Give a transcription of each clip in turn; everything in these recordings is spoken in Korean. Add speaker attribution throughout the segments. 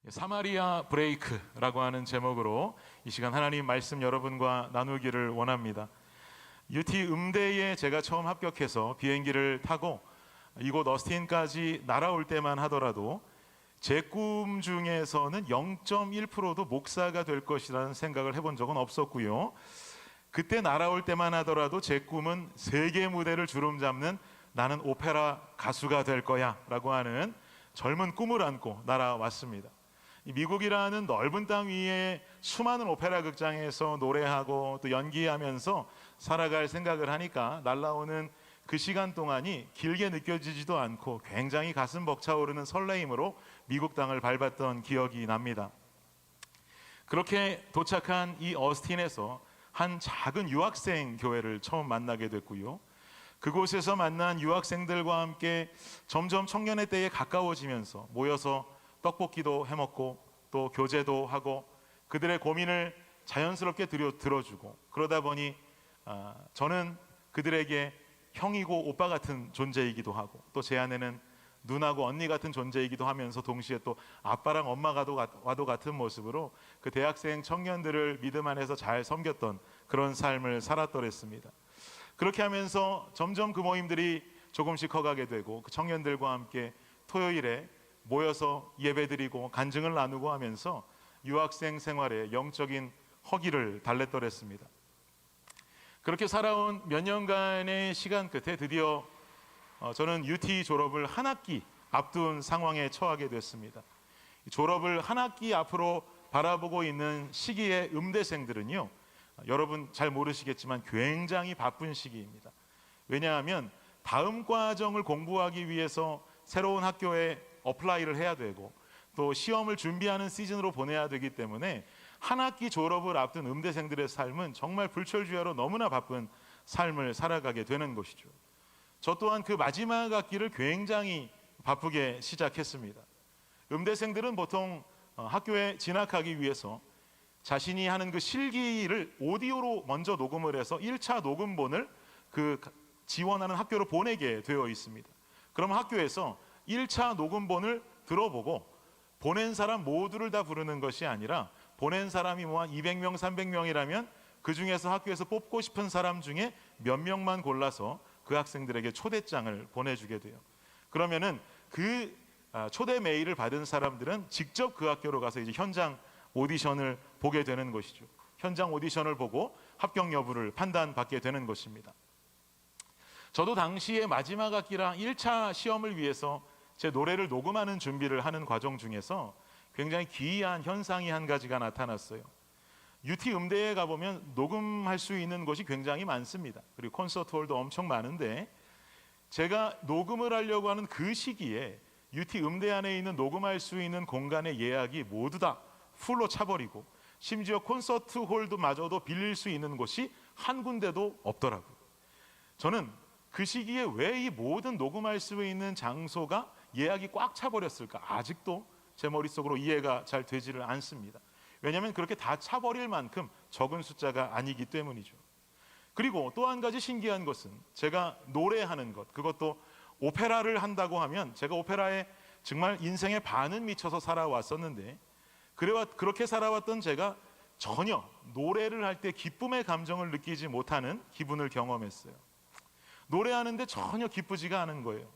Speaker 1: 사마리아 브레이크라고 하는 제목으로 이 시간 하나님 말씀 여러분과 나누기를 원합니다. UT 음대에 제가 처음 합격해서 비행기를 타고 이곳 어스틴까지 날아올 때만 하더라도 제 꿈 중에서는 0.1%도 목사가 될 것이라는 생각을 해본 적은 없었고요. 그때 날아올 때만 하더라도 제 꿈은 세계 무대를 주름잡는 나는 오페라 가수가 될 거야 라고 하는 젊은 꿈을 안고 날아왔습니다. 미국이라는 넓은 땅 위에 수많은 오페라 극장에서 노래하고 또 연기하면서 살아갈 생각을 하니까 날아오는 그 시간 동안이 길게 느껴지지도 않고 굉장히 가슴 벅차오르는 설레임으로 미국 땅을 밟았던 기억이 납니다. 그렇게 도착한 이 어스틴에서 한 작은 유학생 교회를 처음 만나게 됐고요. 그곳에서 만난 유학생들과 함께 점점 청년의 때에 가까워지면서 모여서 떡볶이도 해먹고 또 교제도 하고 그들의 고민을 자연스럽게 들어주고 그러다 보니 저는 그들에게 형이고 오빠 같은 존재이기도 하고 또 제 안에는 누나고 언니 같은 존재이기도 하면서 동시에 또 아빠랑 엄마가 와도 같은 모습으로 그 대학생 청년들을 믿음 안에서 잘 섬겼던 그런 삶을 살았더랬습니다. 그렇게 하면서 점점 그 모임들이 조금씩 커가게 되고 그 청년들과 함께 토요일에 모여서 예배드리고 간증을 나누고 하면서 유학생 생활의 영적인 허기를 달랬더랬습니다. 그렇게 살아온 몇 년간의 시간 끝에 드디어 저는 UT 졸업을 한 학기 앞둔 상황에 처하게 됐습니다. 졸업을 한 학기 앞으로 바라보고 있는 시기의 음대생들은요, 여러분 잘 모르시겠지만 굉장히 바쁜 시기입니다. 왜냐하면 다음 과정을 공부하기 위해서 새로운 학교에 어플라이를 해야 되고 또 시험을 준비하는 시즌으로 보내야 되기 때문에 한 학기 졸업을 앞둔 음대생들의 삶은 정말 불철주야로 너무나 바쁜 삶을 살아가게 되는 것이죠. 저 또한 그 마지막 학기를 굉장히 바쁘게 시작했습니다. 음대생들은 보통 학교에 진학하기 위해서 자신이 하는 그 실기를 오디오로 먼저 녹음을 해서 1차 녹음본을 그 지원하는 학교로 보내게 되어 있습니다. 그럼 학교에서 1차 녹음본을 들어보고 보낸 사람 모두를 다 부르는 것이 아니라 보낸 사람이 뭐 한 200명, 300명이라면 그 중에서 학교에서 뽑고 싶은 사람 중에 몇 명만 골라서 그 학생들에게 초대장을 보내주게 돼요. 그러면은 그 초대 메일을 받은 사람들은 직접 그 학교로 가서 이제 현장 오디션을 보게 되는 것이죠. 현장 오디션을 보고 합격 여부를 판단받게 되는 것입니다. 저도 당시에 마지막 학기랑 1차 시험을 위해서 제 노래를 녹음하는 준비를 하는 과정 중에서 굉장히 기이한 현상이 한 가지가 나타났어요. UT 음대에 가보면 녹음할 수 있는 곳이 굉장히 많습니다. 그리고 콘서트홀도 엄청 많은데 제가 녹음을 하려고 하는 그 시기에 UT 음대 안에 있는 녹음할 수 있는 공간의 예약이 모두 다 풀로 차버리고 심지어 콘서트홀도 마저도 빌릴 수 있는 곳이 한 군데도 없더라고요. 저는 그 시기에 왜 이 모든 녹음할 수 있는 장소가 예약이 꽉 차버렸을까? 아직도 제 머릿속으로 이해가 잘 되지를 않습니다. 왜냐하면 그렇게 다 차버릴 만큼 적은 숫자가 아니기 때문이죠. 그리고 또 한 가지 신기한 것은 제가 노래하는 것, 그것도 오페라를 한다고 하면 제가 오페라에 정말 인생의 반은 미쳐서 살아왔었는데 그렇게 살아왔던 제가 전혀 노래를 할 때 기쁨의 감정을 느끼지 못하는 기분을 경험했어요. 노래하는데 전혀 기쁘지가 않은 거예요.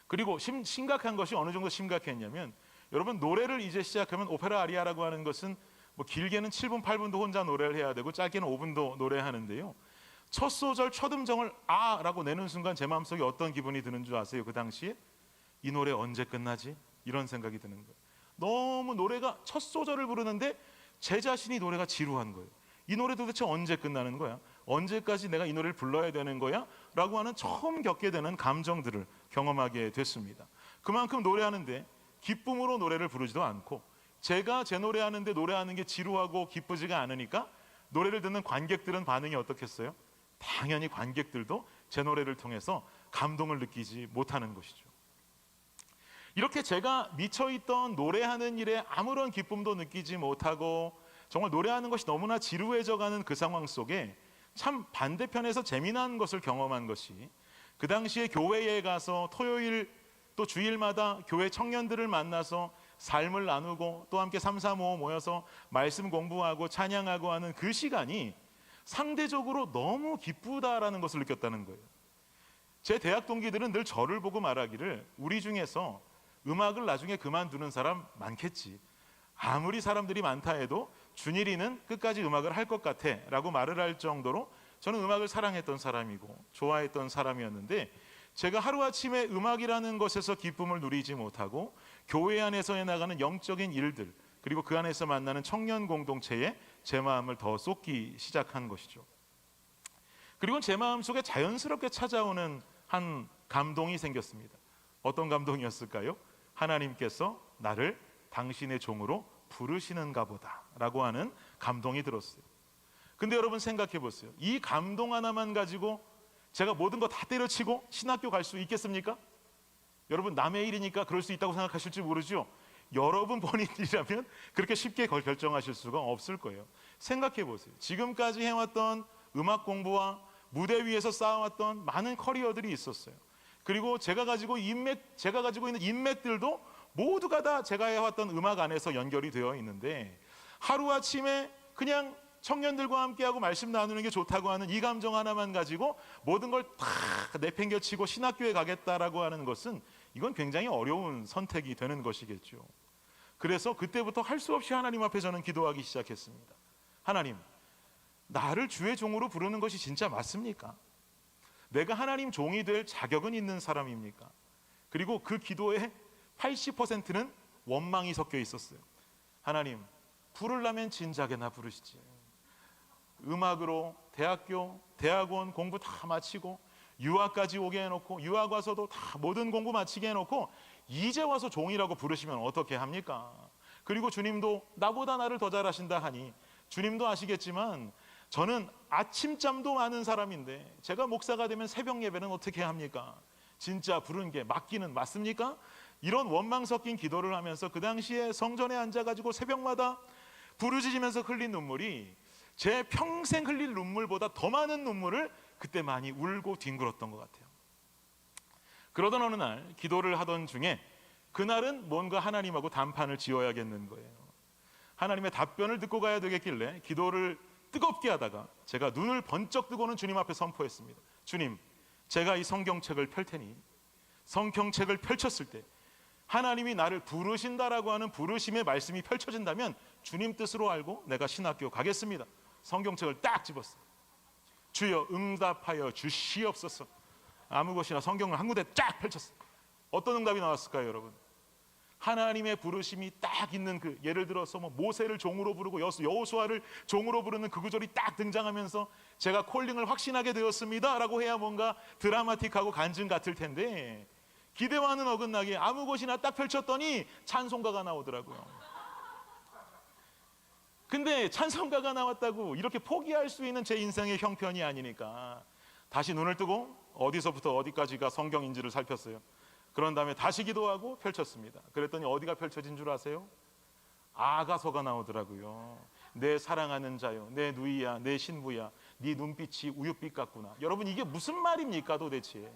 Speaker 1: 그리고 심각한 것이 어느 정도 심각했냐면 여러분 노래를 이제 시작하면 오페라 아리아라고 하는 것은 뭐 길게는 7분 8분도 혼자 노래를 해야 되고 짧게는 5분도 노래하는데요. 첫 소절 첫 음정을 아라고 내는 순간 제 마음속에 어떤 기분이 드는 줄 아세요? 그 당시에 이 노래 언제 끝나지? 이런 생각이 드는 거예요. 너무 노래가 첫 소절을 부르는데 제 자신이 노래가 지루한 거예요. 이 노래 도대체 언제 끝나는 거야? 언제까지 내가 이 노래를 불러야 되는 거야? 라고 하는 처음 겪게 되는 감정들을 경험하게 됐습니다. 그만큼 노래하는데 기쁨으로 노래를 부르지도 않고 제가 제 노래하는데 노래하는 게 지루하고 기쁘지가 않으니까 노래를 듣는 관객들은 반응이 어떻겠어요? 당연히 관객들도 제 노래를 통해서 감동을 느끼지 못하는 것이죠. 이렇게 제가 미쳐있던 노래하는 일에 아무런 기쁨도 느끼지 못하고 정말 노래하는 것이 너무나 지루해져가는 그 상황 속에 참 반대편에서 재미난 것을 경험한 것이 그 당시에 교회에 가서 토요일 또 주일마다 교회 청년들을 만나서 삶을 나누고 또 함께 삼삼오오 모여서 말씀 공부하고 찬양하고 하는 그 시간이 상대적으로 너무 기쁘다라는 것을 느꼈다는 거예요. 제 대학 동기들은 늘 저를 보고 말하기를 우리 중에서 음악을 나중에 그만두는 사람 많겠지. 아무리 사람들이 많다 해도 준일이는 끝까지 음악을 할 것 같아 라고 말을 할 정도로 저는 음악을 사랑했던 사람이고 좋아했던 사람이었는데 제가 하루아침에 음악이라는 것에서 기쁨을 누리지 못하고 교회 안에서 해나가는 영적인 일들 그리고 그 안에서 만나는 청년 공동체에 제 마음을 더 쏟기 시작한 것이죠. 그리고 제 마음속에 자연스럽게 찾아오는 한 감동이 생겼습니다. 어떤 감동이었을까요? 하나님께서 나를 당신의 종으로 부르시는가 보다 라고 하는 감동이 들었어요. 근데 여러분 생각해 보세요. 이 감동 하나만 가지고 제가 모든 거 다 때려치고 신학교 갈 수 있겠습니까? 여러분 남의 일이니까 그럴 수 있다고 생각하실지 모르죠. 여러분 본인 일이라면 그렇게 쉽게 결정하실 수가 없을 거예요. 생각해 보세요. 지금까지 해왔던 음악 공부와 무대 위에서 쌓아왔던 많은 커리어들이 있었어요. 그리고 제가 가지고 있는 인맥들도 모두가 다 제가 해왔던 음악 안에서 연결이 되어 있는데 하루아침에 그냥 청년들과 함께하고 말씀 나누는 게 좋다고 하는 이 감정 하나만 가지고 모든 걸 다 내팽겨치고 신학교에 가겠다라고 하는 것은 이건 굉장히 어려운 선택이 되는 것이겠죠. 그래서 그때부터 할 수 없이 하나님 앞에 저는 기도하기 시작했습니다. 하나님, 나를 주의 종으로 부르는 것이 진짜 맞습니까? 내가 하나님 종이 될 자격은 있는 사람입니까? 그리고 그 기도의 80%는 원망이 섞여 있었어요. 하나님, 부르려면 진작에나 부르시지. 음악으로 대학교, 대학원 공부 다 마치고 유학까지 오게 해놓고 유학 와서도 다 모든 공부 마치게 해놓고 이제 와서 종이라고 부르시면 어떻게 합니까? 그리고 주님도 나보다 나를 더 잘하신다 하니 주님도 아시겠지만 저는 아침잠도 많은 사람인데 제가 목사가 되면 새벽 예배는 어떻게 합니까? 진짜 부른 게 맞기는 맞습니까? 이런 원망 섞인 기도를 하면서 그 당시에 성전에 앉아가지고 새벽마다 부르짖으면서 흘린 눈물이 제 평생 흘릴 눈물보다 더 많은 눈물을 그때 많이 울고 뒹굴었던 것 같아요. 그러던 어느 날 기도를 하던 중에 그날은 뭔가 하나님하고 담판을 지어야겠는 거예요. 하나님의 답변을 듣고 가야 되겠길래 기도를 뜨겁게 하다가 제가 눈을 번쩍 뜨고는 주님 앞에 선포했습니다. 주님, 제가 이 성경책을 펼 테니 성경책을 펼쳤을 때 하나님이 나를 부르신다라고 하는 부르심의 말씀이 펼쳐진다면 주님 뜻으로 알고 내가 신학교 가겠습니다. 성경책을 딱 집었어요. 주여 응답하여 주시옵소서. 아무 것이나 성경을 한 군데 쫙 펼쳤어요. 어떤 응답이 나왔을까요, 여러분? 하나님의 부르심이 딱 있는 그 예를 들어서 뭐 모세를 종으로 부르고 여호수아를 종으로 부르는 그 구절이 딱 등장하면서 제가 콜링을 확신하게 되었습니다라고 해야 뭔가 드라마틱하고 간증 같을 텐데 기대와는 어긋나게 아무 것이나 딱 펼쳤더니 찬송가가 나오더라고요. 근데 찬송가가 나왔다고 이렇게 포기할 수 있는 제 인생의 형편이 아니니까 다시 눈을 뜨고 어디서부터 어디까지가 성경인지를 살폈어요. 그런 다음에 다시 기도하고 펼쳤습니다. 그랬더니 어디가 펼쳐진 줄 아세요? 아가서가 나오더라고요. 내 사랑하는 자요, 내 누이야, 내 신부야, 네 눈빛이 우윳빛 같구나. 여러분 이게 무슨 말입니까 도대체?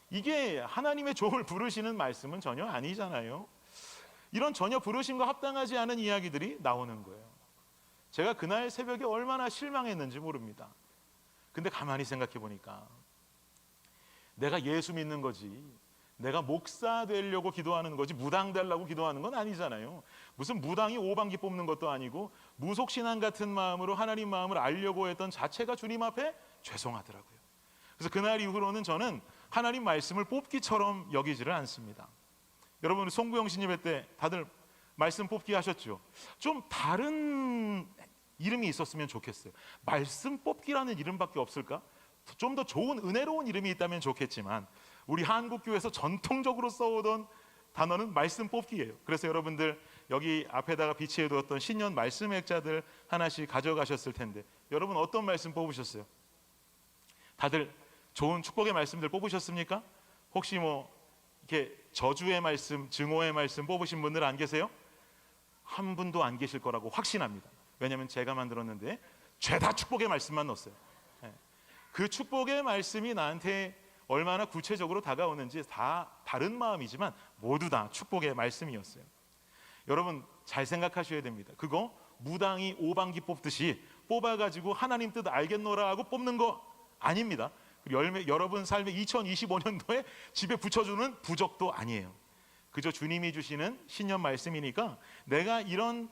Speaker 1: 이게 하나님의 종을 부르시는 말씀은 전혀 아니잖아요. 이런 전혀 부르심과 합당하지 않은 이야기들이 나오는 거예요. 제가 그날 새벽에 얼마나 실망했는지 모릅니다. 근데 가만히 생각해 보니까 내가 예수 믿는 거지, 내가 목사 되려고 기도하는 거지 무당 되려고 기도하는 건 아니잖아요. 무슨 무당이 오방기 뽑는 것도 아니고 무속신앙 같은 마음으로 하나님 마음을 알려고 했던 자체가 주님 앞에 죄송하더라고요. 그래서 그날 이후로는 저는 하나님 말씀을 뽑기처럼 여기지를 않습니다. 여러분 송부영 신예배 때 다들 말씀 뽑기 하셨죠? 좀 다른 이름이 있었으면 좋겠어요. 말씀 뽑기라는 이름밖에 없을까? 좀 더 좋은 은혜로운 이름이 있다면 좋겠지만 우리 한국교회에서 전통적으로 써오던 단어는 말씀 뽑기예요. 그래서 여러분들 여기 앞에다가 비치해 두었던 신년 말씀 액자들 하나씩 가져가셨을 텐데 여러분 어떤 말씀 뽑으셨어요? 다들 좋은 축복의 말씀들 뽑으셨습니까? 혹시 뭐 이렇게 저주의 말씀, 증오의 말씀 뽑으신 분들 안 계세요? 한 분도 안 계실 거라고 확신합니다. 왜냐하면 제가 만들었는데 죄다 축복의 말씀만 넣었어요. 그 축복의 말씀이 나한테 얼마나 구체적으로 다가오는지 다 다른 마음이지만 모두 다 축복의 말씀이었어요. 여러분 잘 생각하셔야 됩니다. 그거 무당이 오방기 뽑듯이 뽑아가지고 하나님 뜻 알겠노라 하고 뽑는 거 아닙니다. 여러분 삶의 2025년도에 집에 붙여주는 부적도 아니에요. 그저 주님이 주시는 신년 말씀이니까 내가 이런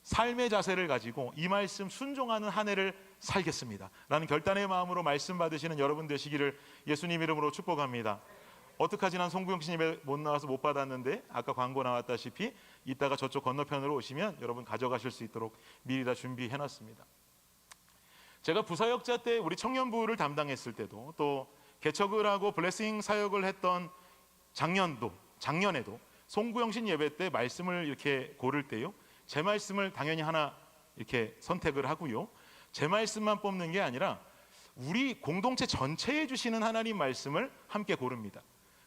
Speaker 1: 삶의 자세를 가지고 이 말씀 순종하는 한 해를 살겠습니다 라는 결단의 마음으로 말씀 받으시는 여러분 되시기를 예수님 이름으로 축복합니다. 어떡하지, 난 송구영신 예배 못 나와서 못 받았는데, 아까 광고 나왔다시피 이따가 저쪽 건너편으로 오시면 여러분 가져가실 수 있도록 미리 다 준비해놨습니다. 제가 부사역자 때 우리 청년부를 담당했을 때도, 또 개척을 하고 블레싱 사역을 했던 작년에도 송구영신 예배 때 말씀을 이렇게 고를 때요, 제 말씀을 당연히 하나 이렇게 선택을 하고요, 제 말씀만 뽑는 게 아니라 우리 공동체 전체에 주시는 하나님 말씀을 함께 고릅니다.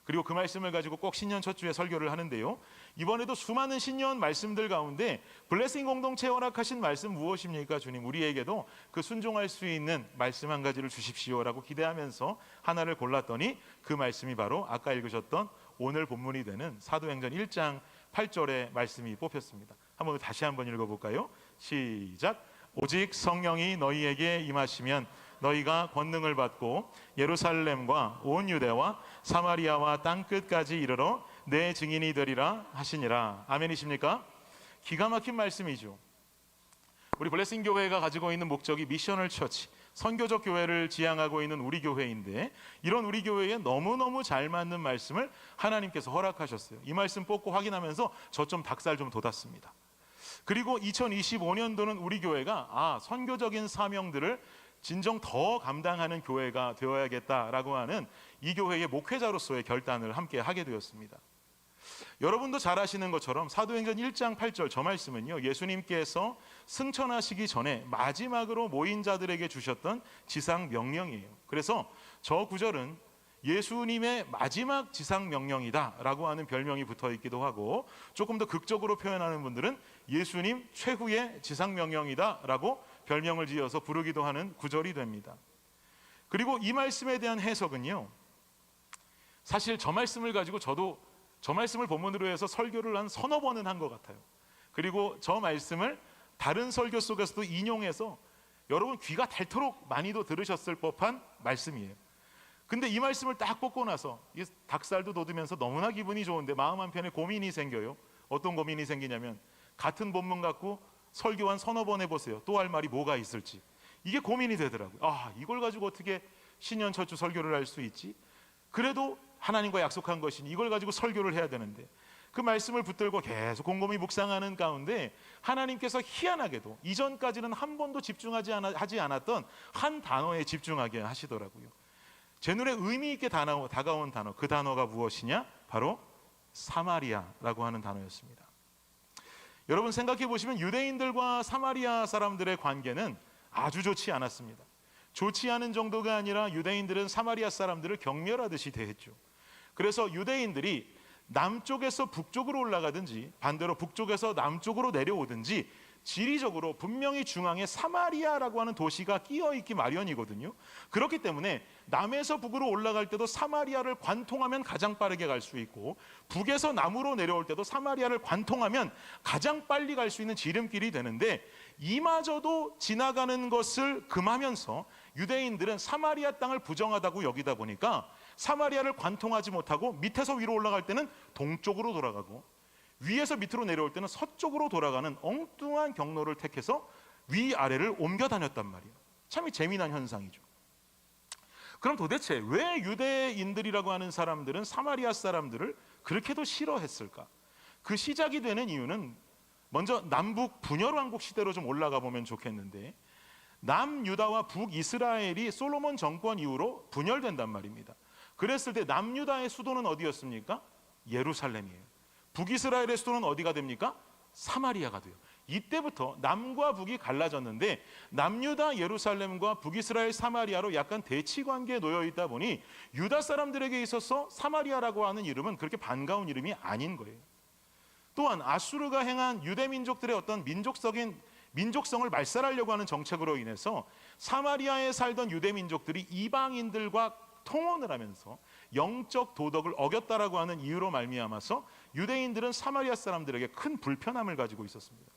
Speaker 1: 그리고 그 말씀을 가지고 꼭 신년 첫 주에 설교를 하는데요, 이번에도 수많은 신년 말씀들 가운데 블레싱 공동체에 허락하신 말씀 무엇입니까? 주님, 우리에게도 그 순종할 수 있는 말씀 한 가지를 주십시오라고 기대하면서 하나를 골랐더니 그 말씀이 바로 아까 읽으셨던 오늘 본문이 되는 사도행전 1장 8절의 말씀이 뽑혔습니다. 다시 한번 읽어볼까요? 시작. 오직 성령이 너희에게 임하시면 너희가 권능을 받고 예루살렘과 온 유대와 사마리아와 땅끝까지 이르러 내 증인이 되리라 하시니라. 아멘이십니까? 기가 막힌 말씀이죠. 우리 블레싱 교회가 가지고 있는 목적이 미셔널 처치, 선교적 교회를 지향하고 있는 우리 교회인데, 이런 우리 교회에 너무너무 잘 맞는 말씀을 하나님께서 허락하셨어요. 이 말씀 뽑고 확인하면서 저 좀 닭살 좀 돋았습니다. 그리고 2025년도는 우리 교회가 선교적인 사명들을 진정 더 감당하는 교회가 되어야겠다라고 하는 이 교회의 목회자로서의 결단을 함께 하게 되었습니다. 여러분도 잘 아시는 것처럼 사도행전 1장 8절 저 말씀은요, 예수님께서 승천하시기 전에 마지막으로 모인 자들에게 주셨던 지상 명령이에요. 그래서 저 구절은 예수님의 마지막 지상 명령이다 라고 하는 별명이 붙어 있기도 하고, 조금 더 극적으로 표현하는 분들은 예수님 최후의 지상 명령이다 라고 별명을 지어서 부르기도 하는 구절이 됩니다. 그리고 이 말씀에 대한 해석은요, 사실 저 말씀을 가지고 저도 저 말씀을 본문으로 해서 설교를 한 서너 번은 한 것 같아요. 그리고 저 말씀을 다른 설교 속에서도 인용해서 여러분 귀가 닳도록 많이도 들으셨을 법한 말씀이에요. 근데 이 말씀을 딱 뽑고 나서 이 닭살도 돋으면서 너무나 기분이 좋은데 마음 한편에 고민이 생겨요. 어떤 고민이 생기냐면, 같은 본문 갖고 설교 한 서너 번 해보세요. 또 할 말이 뭐가 있을지. 이게 고민이 되더라고요. 이걸 가지고 어떻게 신년 첫 주 설교를 할 수 있지? 그래도 하나님과 약속한 것이니 이걸 가지고 설교를 해야 되는데, 그 말씀을 붙들고 계속 곰곰이 묵상하는 가운데 하나님께서 희한하게도 이전까지는 한 번도 하지 않았던 한 단어에 집중하게 하시더라고요. 제 눈에 의미 있게 다가온 단어, 그 단어가 무엇이냐? 바로 사마리아라고 하는 단어였습니다. 여러분 생각해 보시면 유대인들과 사마리아 사람들의 관계는 아주 좋지 않았습니다. 좋지 않은 정도가 아니라 유대인들은 사마리아 사람들을 경멸하듯이 대했죠. 그래서 유대인들이 남쪽에서 북쪽으로 올라가든지 반대로 북쪽에서 남쪽으로 내려오든지 지리적으로 분명히 중앙에 사마리아라고 하는 도시가 끼어 있기 마련이거든요. 그렇기 때문에 남에서 북으로 올라갈 때도 사마리아를 관통하면 가장 빠르게 갈 수 있고, 북에서 남으로 내려올 때도 사마리아를 관통하면 가장 빨리 갈 수 있는 지름길이 되는데, 이마저도 지나가는 것을 금하면서 유대인들은 사마리아 땅을 부정하다고 여기다 보니까 사마리아를 관통하지 못하고 밑에서 위로 올라갈 때는 동쪽으로 돌아가고 위에서 밑으로 내려올 때는 서쪽으로 돌아가는 엉뚱한 경로를 택해서 위아래를 옮겨 다녔단 말이에요. 참 재미난 현상이죠. 그럼 도대체 왜 유대인들이라고 하는 사람들은 사마리아 사람들을 그렇게도 싫어했을까? 그 시작이 되는 이유는 먼저 남북 분열왕국 시대로 좀 올라가 보면 좋겠는데, 남유다와 북이스라엘이 솔로몬 정권 이후로 분열된단 말입니다. 그랬을 때 남유다의 수도는 어디였습니까? 예루살렘이에요. 북이스라엘의 수도는 어디가 됩니까? 사마리아가 돼요. 이때부터 남과 북이 갈라졌는데, 남유다 예루살렘과 북이스라엘 사마리아로 약간 대치 관계에 놓여 있다 보니 유다 사람들에게 있어서 사마리아라고 하는 이름은 그렇게 반가운 이름이 아닌 거예요. 또한 아수르가 행한 유대 민족들의 어떤 민족성을 말살하려고 하는 정책으로 인해서 사마리아에 살던 유대 민족들이 이방인들과 통혼을 하면서 영적 도덕을 어겼다라고 하는 이유로 말미암아서 유대인들은 사마리아 사람들에게 큰 불편함을 가지고 있었습니다.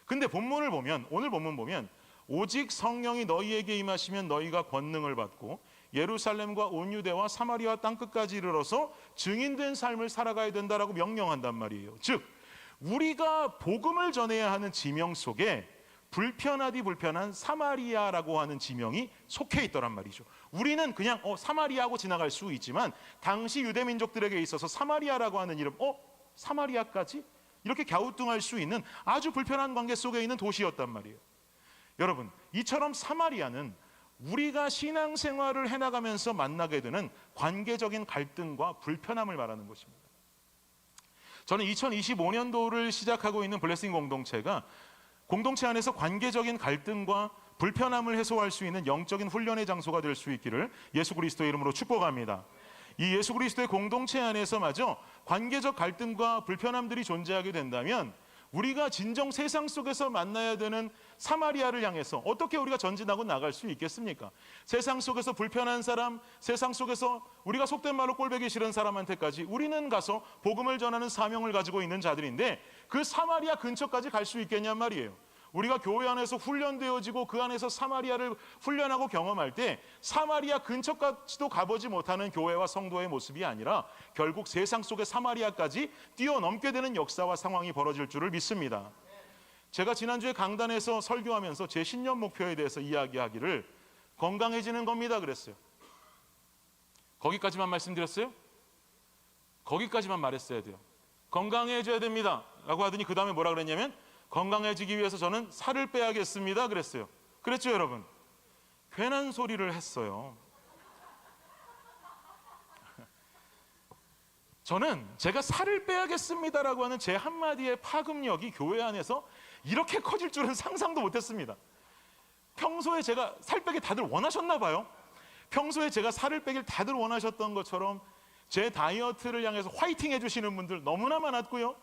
Speaker 1: 근데 본문을 보면, 오늘 본문 보면 오직 성령이 너희에게 임하시면 너희가 권능을 받고 예루살렘과 온 유대와 사마리아 땅끝까지 이르러서 증인된 삶을 살아가야 된다라고 명령한단 말이에요. 즉 우리가 복음을 전해야 하는 지명 속에 불편하디 불편한 사마리아라고 하는 지명이 속해 있더란 말이죠. 우리는 그냥 사마리아하고 지나갈 수 있지만 당시 유대민족들에게 있어서 사마리아라고 하는 이름, 사마리아까지? 이렇게 갸우뚱할 수 있는 아주 불편한 관계 속에 있는 도시였단 말이에요. 여러분, 이처럼 사마리아는 우리가 신앙생활을 해나가면서 만나게 되는 관계적인 갈등과 불편함을 말하는 것입니다. 저는 2025년도를 시작하고 있는 블레싱 공동체가 공동체 안에서 관계적인 갈등과 불편함을 해소할 수 있는 영적인 훈련의 장소가 될 수 있기를 예수 그리스도의 이름으로 축복합니다. 이 예수 그리스도의 공동체 안에서마저 관계적 갈등과 불편함들이 존재하게 된다면 우리가 진정 세상 속에서 만나야 되는 사마리아를 향해서 어떻게 우리가 전진하고 나갈 수 있겠습니까? 세상 속에서 불편한 사람, 세상 속에서 우리가 속된 말로 꼴보기 싫은 사람한테까지 우리는 가서 복음을 전하는 사명을 가지고 있는 자들인데 그 사마리아 근처까지 갈 수 있겠냔 말이에요. 우리가 교회 안에서 훈련되어지고 그 안에서 사마리아를 훈련하고 경험할 때 사마리아 근처까지도 가보지 못하는 교회와 성도의 모습이 아니라 결국 세상 속의 사마리아까지 뛰어넘게 되는 역사와 상황이 벌어질 줄을 믿습니다. 제가 지난주에 강단에서 설교하면서 제 신년 목표에 대해서 이야기하기를 건강해지는 겁니다 그랬어요. 거기까지만 말씀드렸어요? 거기까지만 말했어야 돼요. 건강해져야 됩니다 라고 하더니 그 다음에 뭐라 그랬냐면 건강해지기 위해서 저는 살을 빼야겠습니다 그랬어요. 그랬죠 여러분? 괜한 소리를 했어요. 저는 제가 살을 빼야겠습니다라고 하는 제 한마디의 파급력이 교회 안에서 이렇게 커질 줄은 상상도 못했습니다. 평소에 제가 살 빼기 다들 원하셨나 봐요. 평소에 제가 살을 빼길 다들 원하셨던 것처럼 제 다이어트를 향해서 화이팅 해주시는 분들 너무나 많았고요.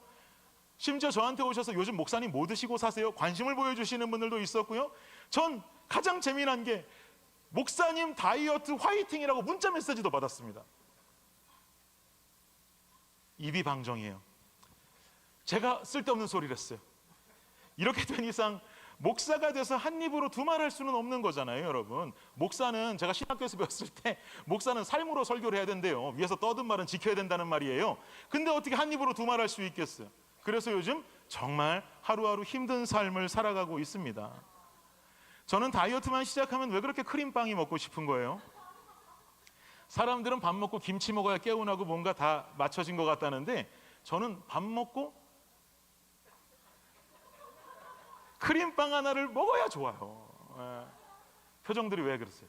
Speaker 1: 심지어 저한테 오셔서 요즘 목사님 뭐 드시고 사세요? 관심을 보여주시는 분들도 있었고요. 전 가장 재미난 게 목사님 다이어트 화이팅이라고 문자 메시지도 받았습니다. 입이 방정이에요. 제가 쓸데없는 소리를 했어요. 이렇게 된 이상 목사가 돼서 한 입으로 두말할 수는 없는 거잖아요 여러분. 목사는 제가 신학교에서 배웠을 때 목사는 삶으로 설교를 해야 된대요. 위에서 떠든 말은 지켜야 된다는 말이에요. 근데 어떻게 한 입으로 두말할 수 있겠어요? 그래서 요즘 정말 하루하루 힘든 삶을 살아가고 있습니다. 저는 다이어트만 시작하면 왜 그렇게 크림빵이 먹고 싶은 거예요? 사람들은 밥 먹고 김치 먹어야 개운하고 뭔가 다 맞춰진 것 같다는데 저는 밥 먹고 크림빵 하나를 먹어야 좋아요. 표정들이 왜 그러세요?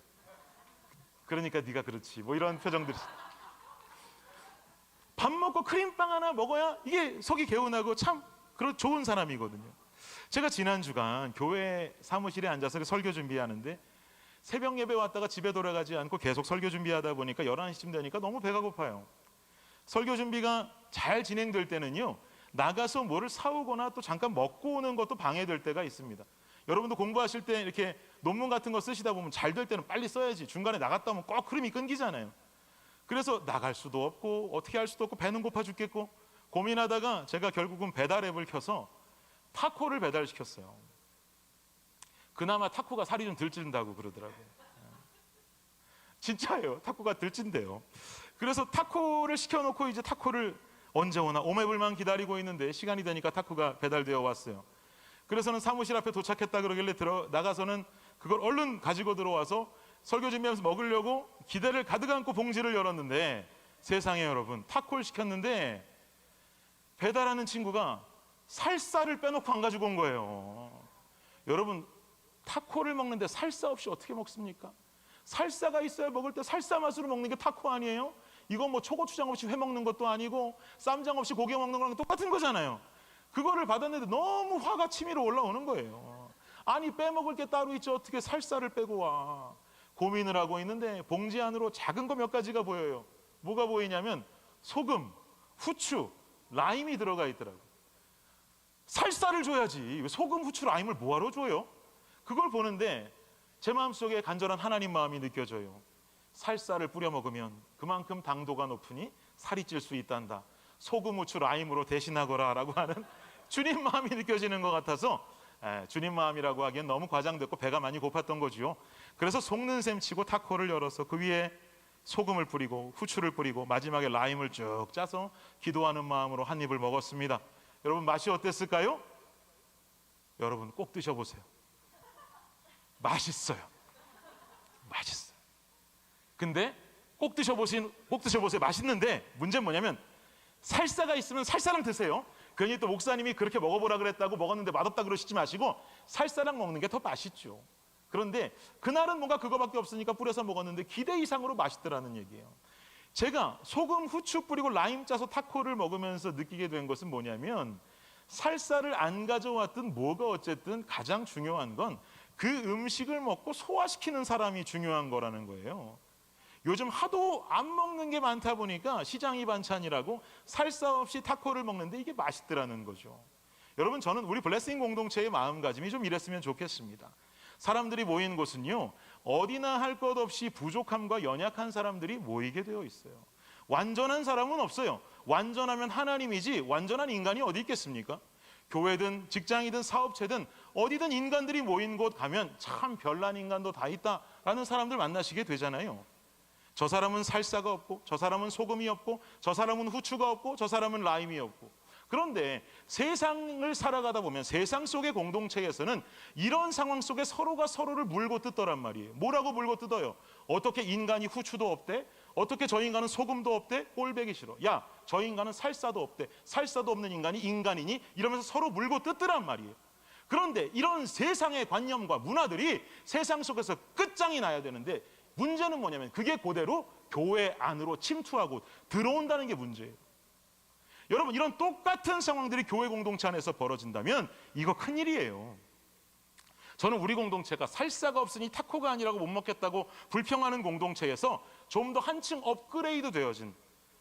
Speaker 1: 그러니까 네가 그렇지 뭐 이런 표정들이. 밥 먹고 크림빵 하나 먹어야 이게 속이 개운하고 참 그런 좋은 사람이거든요. 제가 지난 주간 교회 사무실에 앉아서 설교 준비하는데 새벽 예배 왔다가 집에 돌아가지 않고 계속 설교 준비하다 보니까 11시쯤 되니까 너무 배가 고파요. 설교 준비가 잘 진행될 때는요 나가서 뭐를 사오거나 또 잠깐 먹고 오는 것도 방해될 때가 있습니다. 여러분도 공부하실 때 이렇게 논문 같은 거 쓰시다 보면 잘 될 때는 빨리 써야지 중간에 나갔다 오면 꼭 흐름이 끊기잖아요. 그래서 나갈 수도 없고 어떻게 할 수도 없고 배는 고파 죽겠고 고민하다가 제가 결국은 배달 앱을 켜서 타코를 배달시켰어요. 그나마 타코가 살이 좀 덜 찐다고 그러더라고요. 진짜예요. 타코가 덜 찐대요. 그래서 타코를 시켜놓고 이제 타코를 언제 오나 오매불만 기다리고 있는데 시간이 되니까 타코가 배달되어 왔어요. 그래서는 사무실 앞에 도착했다 그러길래 나가서는 그걸 얼른 가지고 들어와서 설교 준비하면서 먹으려고 기대를 가득 안고 봉지를 열었는데 세상에 여러분 타코를 시켰는데 배달하는 친구가 살사를 빼놓고 안 가지고 온 거예요. 여러분 타코를 먹는데 살사 없이 어떻게 먹습니까? 살사가 있어야 먹을 때 살사 맛으로 먹는 게 타코 아니에요? 이건 뭐 초고추장 없이 회 먹는 것도 아니고 쌈장 없이 고기 먹는 거랑 똑같은 거잖아요. 그거를 받았는데 너무 화가 치밀어 올라오는 거예요. 아니 빼먹을 게 따로 있지 어떻게 살사를 빼고 와. 고민을 하고 있는데 봉지 안으로 작은 거 몇 가지가 보여요. 뭐가 보이냐면 소금, 후추, 라임이 들어가 있더라고요. 살사를 줘야지 소금, 후추, 라임을 뭐하러 줘요? 그걸 보는데 제 마음속에 간절한 하나님 마음이 느껴져요. 살사를 뿌려 먹으면 그만큼 당도가 높으니 살이 찔 수 있단다. 소금, 후추, 라임으로 대신하거라 라고 하는 주님 마음이 느껴지는 것 같아서 주님 마음이라고 하기엔 너무 과장됐고 배가 많이 고팠던 거지요. 그래서 속는 셈 치고 타코를 열어서 그 위에 소금을 뿌리고 후추를 뿌리고 마지막에 라임을 쭉 짜서 기도하는 마음으로 한 입을 먹었습니다. 여러분, 맛이 어땠을까요? 여러분 꼭 드셔보세요. 맛있어요. 맛있어요. 근데 꼭 드셔보세요. 맛있는데 문제는 뭐냐면 살사가 있으면 살사랑 드세요. 괜히 또 목사님이 그렇게 먹어보라 그랬다고 먹었는데 맛없다 그러시지 마시고 살사랑 먹는 게 더 맛있죠. 그런데 그날은 뭔가 그거밖에 없으니까 뿌려서 먹었는데 기대 이상으로 맛있더라는 얘기예요. 제가 소금, 후추 뿌리고 라임 짜서 타코를 먹으면서 느끼게 된 것은 뭐냐면 살사를 안 가져왔든 뭐가 어쨌든 가장 중요한 건 그 음식을 먹고 소화시키는 사람이 중요한 거라는 거예요. 요즘 하도 안 먹는 게 많다 보니까 시장이 반찬이라고 살사 없이 타코를 먹는데 이게 맛있더라는 거죠. 여러분, 저는 우리 블레싱 공동체의 마음가짐이 좀 이랬으면 좋겠습니다. 사람들이 모인 곳은요, 어디나 할 것 없이 부족함과 연약한 사람들이 모이게 되어 있어요. 완전한 사람은 없어요. 완전하면 하나님이지 완전한 인간이 어디 있겠습니까? 교회든 직장이든 사업체든 어디든 인간들이 모인 곳 가면 참 별난 인간도 다 있다라는 사람들 만나시게 되잖아요. 저 사람은 살사가 없고, 저 사람은 소금이 없고, 저 사람은 후추가 없고, 저 사람은 라임이 없고. 그런데 세상을 살아가다 보면 세상 속의 공동체에서는 이런 상황 속에 서로가 서로를 물고 뜯더란 말이에요. 뭐라고 물고 뜯어요? 어떻게 인간이 후추도 없대? 어떻게 저 인간은 소금도 없대? 꼴배기 싫어. 야, 저 인간은 살사도 없대. 살사도 없는 인간이 인간이니? 이러면서 서로 물고 뜯더란 말이에요. 그런데 이런 세상의 관념과 문화들이 세상 속에서 끝장이 나야 되는데 문제는 뭐냐면 그게 그대로 교회 안으로 침투하고 들어온다는 게 문제예요. 여러분, 이런 똑같은 상황들이 교회 공동체 안에서 벌어진다면 이거 큰일이에요. 저는 우리 공동체가 살사가 없으니 타코가 아니라고 못 먹겠다고 불평하는 공동체에서 좀 더 한층 업그레이드 되어진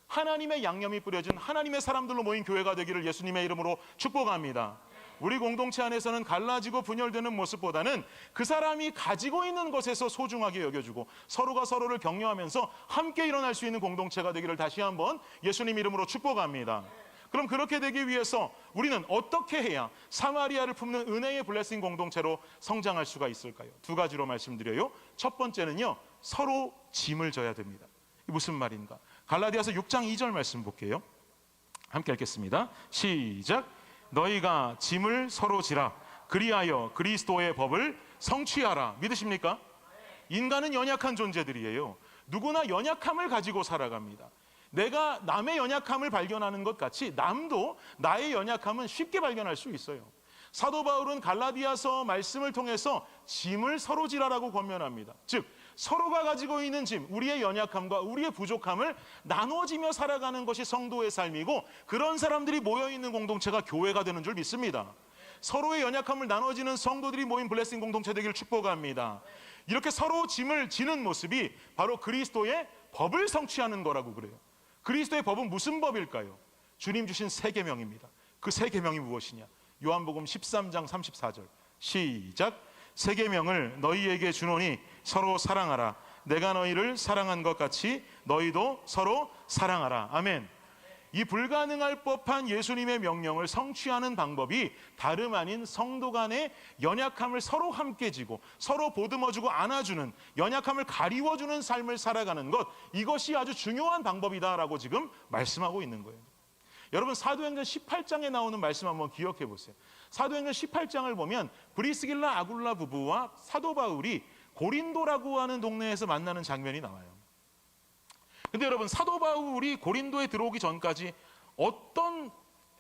Speaker 1: 하나님의 양념이 뿌려진 하나님의 사람들로 모인 교회가 되기를 예수님의 이름으로 축복합니다. 우리 공동체 안에서는 갈라지고 분열되는 모습보다는 그 사람이 가지고 있는 것에서 소중하게 여겨주고 서로가 서로를 격려하면서 함께 일어날 수 있는 공동체가 되기를 다시 한번 예수님 이름으로 축복합니다. 그럼 그렇게 되기 위해서 우리는 어떻게 해야 사마리아를 품는 은혜의 블레싱 공동체로 성장할 수가 있을까요? 두 가지로 말씀드려요. 첫 번째는요, 서로 짐을 져야 됩니다. 이게 무슨 말인가? 갈라디아서 6장 2절 말씀 볼게요. 함께 읽겠습니다. 시작. 너희가 짐을 서로 지라. 그리하여 그리스도의 법을 성취하라. 믿으십니까? 인간은 연약한 존재들이에요. 누구나 연약함을 가지고 살아갑니다. 내가 남의 연약함을 발견하는 것 같이 남도 나의 연약함은 쉽게 발견할 수 있어요. 사도 바울은 갈라디아서 말씀을 통해서 짐을 서로 지라라고 권면합니다. 즉 서로가 가지고 있는 짐, 우리의 연약함과 우리의 부족함을 나눠지며 살아가는 것이 성도의 삶이고 그런 사람들이 모여있는 공동체가 교회가 되는 줄 믿습니다. 서로의 연약함을 나눠지는 성도들이 모인 블레싱 공동체 되기를 축복합니다. 이렇게 서로 짐을 지는 모습이 바로 그리스도의 법을 성취하는 거라고 그래요. 그리스도의 법은 무슨 법일까요? 주님 주신 세 계명입니다. 그 세 계명이 무엇이냐? 요한복음 13장 34절 시작. 세 계명을 너희에게 주노니 서로 사랑하라. 내가 너희를 사랑한 것 같이 너희도 서로 사랑하라. 아멘. 이 불가능할 법한 예수님의 명령을 성취하는 방법이 다름 아닌 성도 간의 연약함을 서로 함께 지고 서로 보듬어주고 안아주는, 연약함을 가리워주는 삶을 살아가는 것, 이것이 아주 중요한 방법이다라고 지금 말씀하고 있는 거예요. 여러분, 사도행전 18장에 나오는 말씀 한번 기억해 보세요. 사도행전 18장을 보면 브리스길라 아굴라 부부와 사도 바울이 고린도라고 하는 동네에서 만나는 장면이 나와요. 근데 여러분, 사도 바울이 고린도에 들어오기 전까지 어떤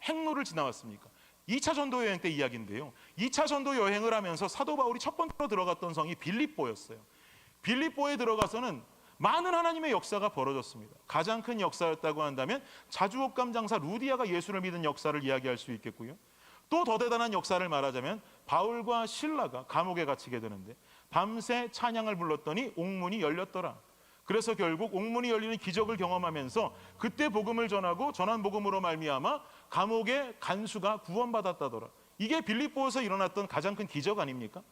Speaker 1: 행로를 지나왔습니까? 2차 전도 여행 때 이야기인데요. 2차 전도 여행을 하면서 사도 바울이 첫 번째로 들어갔던 성이 빌립보였어요. 빌립보에 들어가서는 많은 하나님의 역사가 벌어졌습니다. 가장 큰 역사였다고 한다면 자주옥감 장사 루디아가 예수를 믿은 역사를 이야기할 수 있겠고요. 또 더 대단한 역사를 말하자면 바울과 실라가 감옥에 갇히게 되는데 밤새 찬양을 불렀더니 옥문이 열렸더라. 그래서 결국 옥문이 열리는 기적을 경험하면서 그때 복음을 전하고 전한 복음으로 말미암아 감옥의 간수가 구원받았다더라. 이게 빌립보에서 일어났던 가장 큰 기적 아닙니까?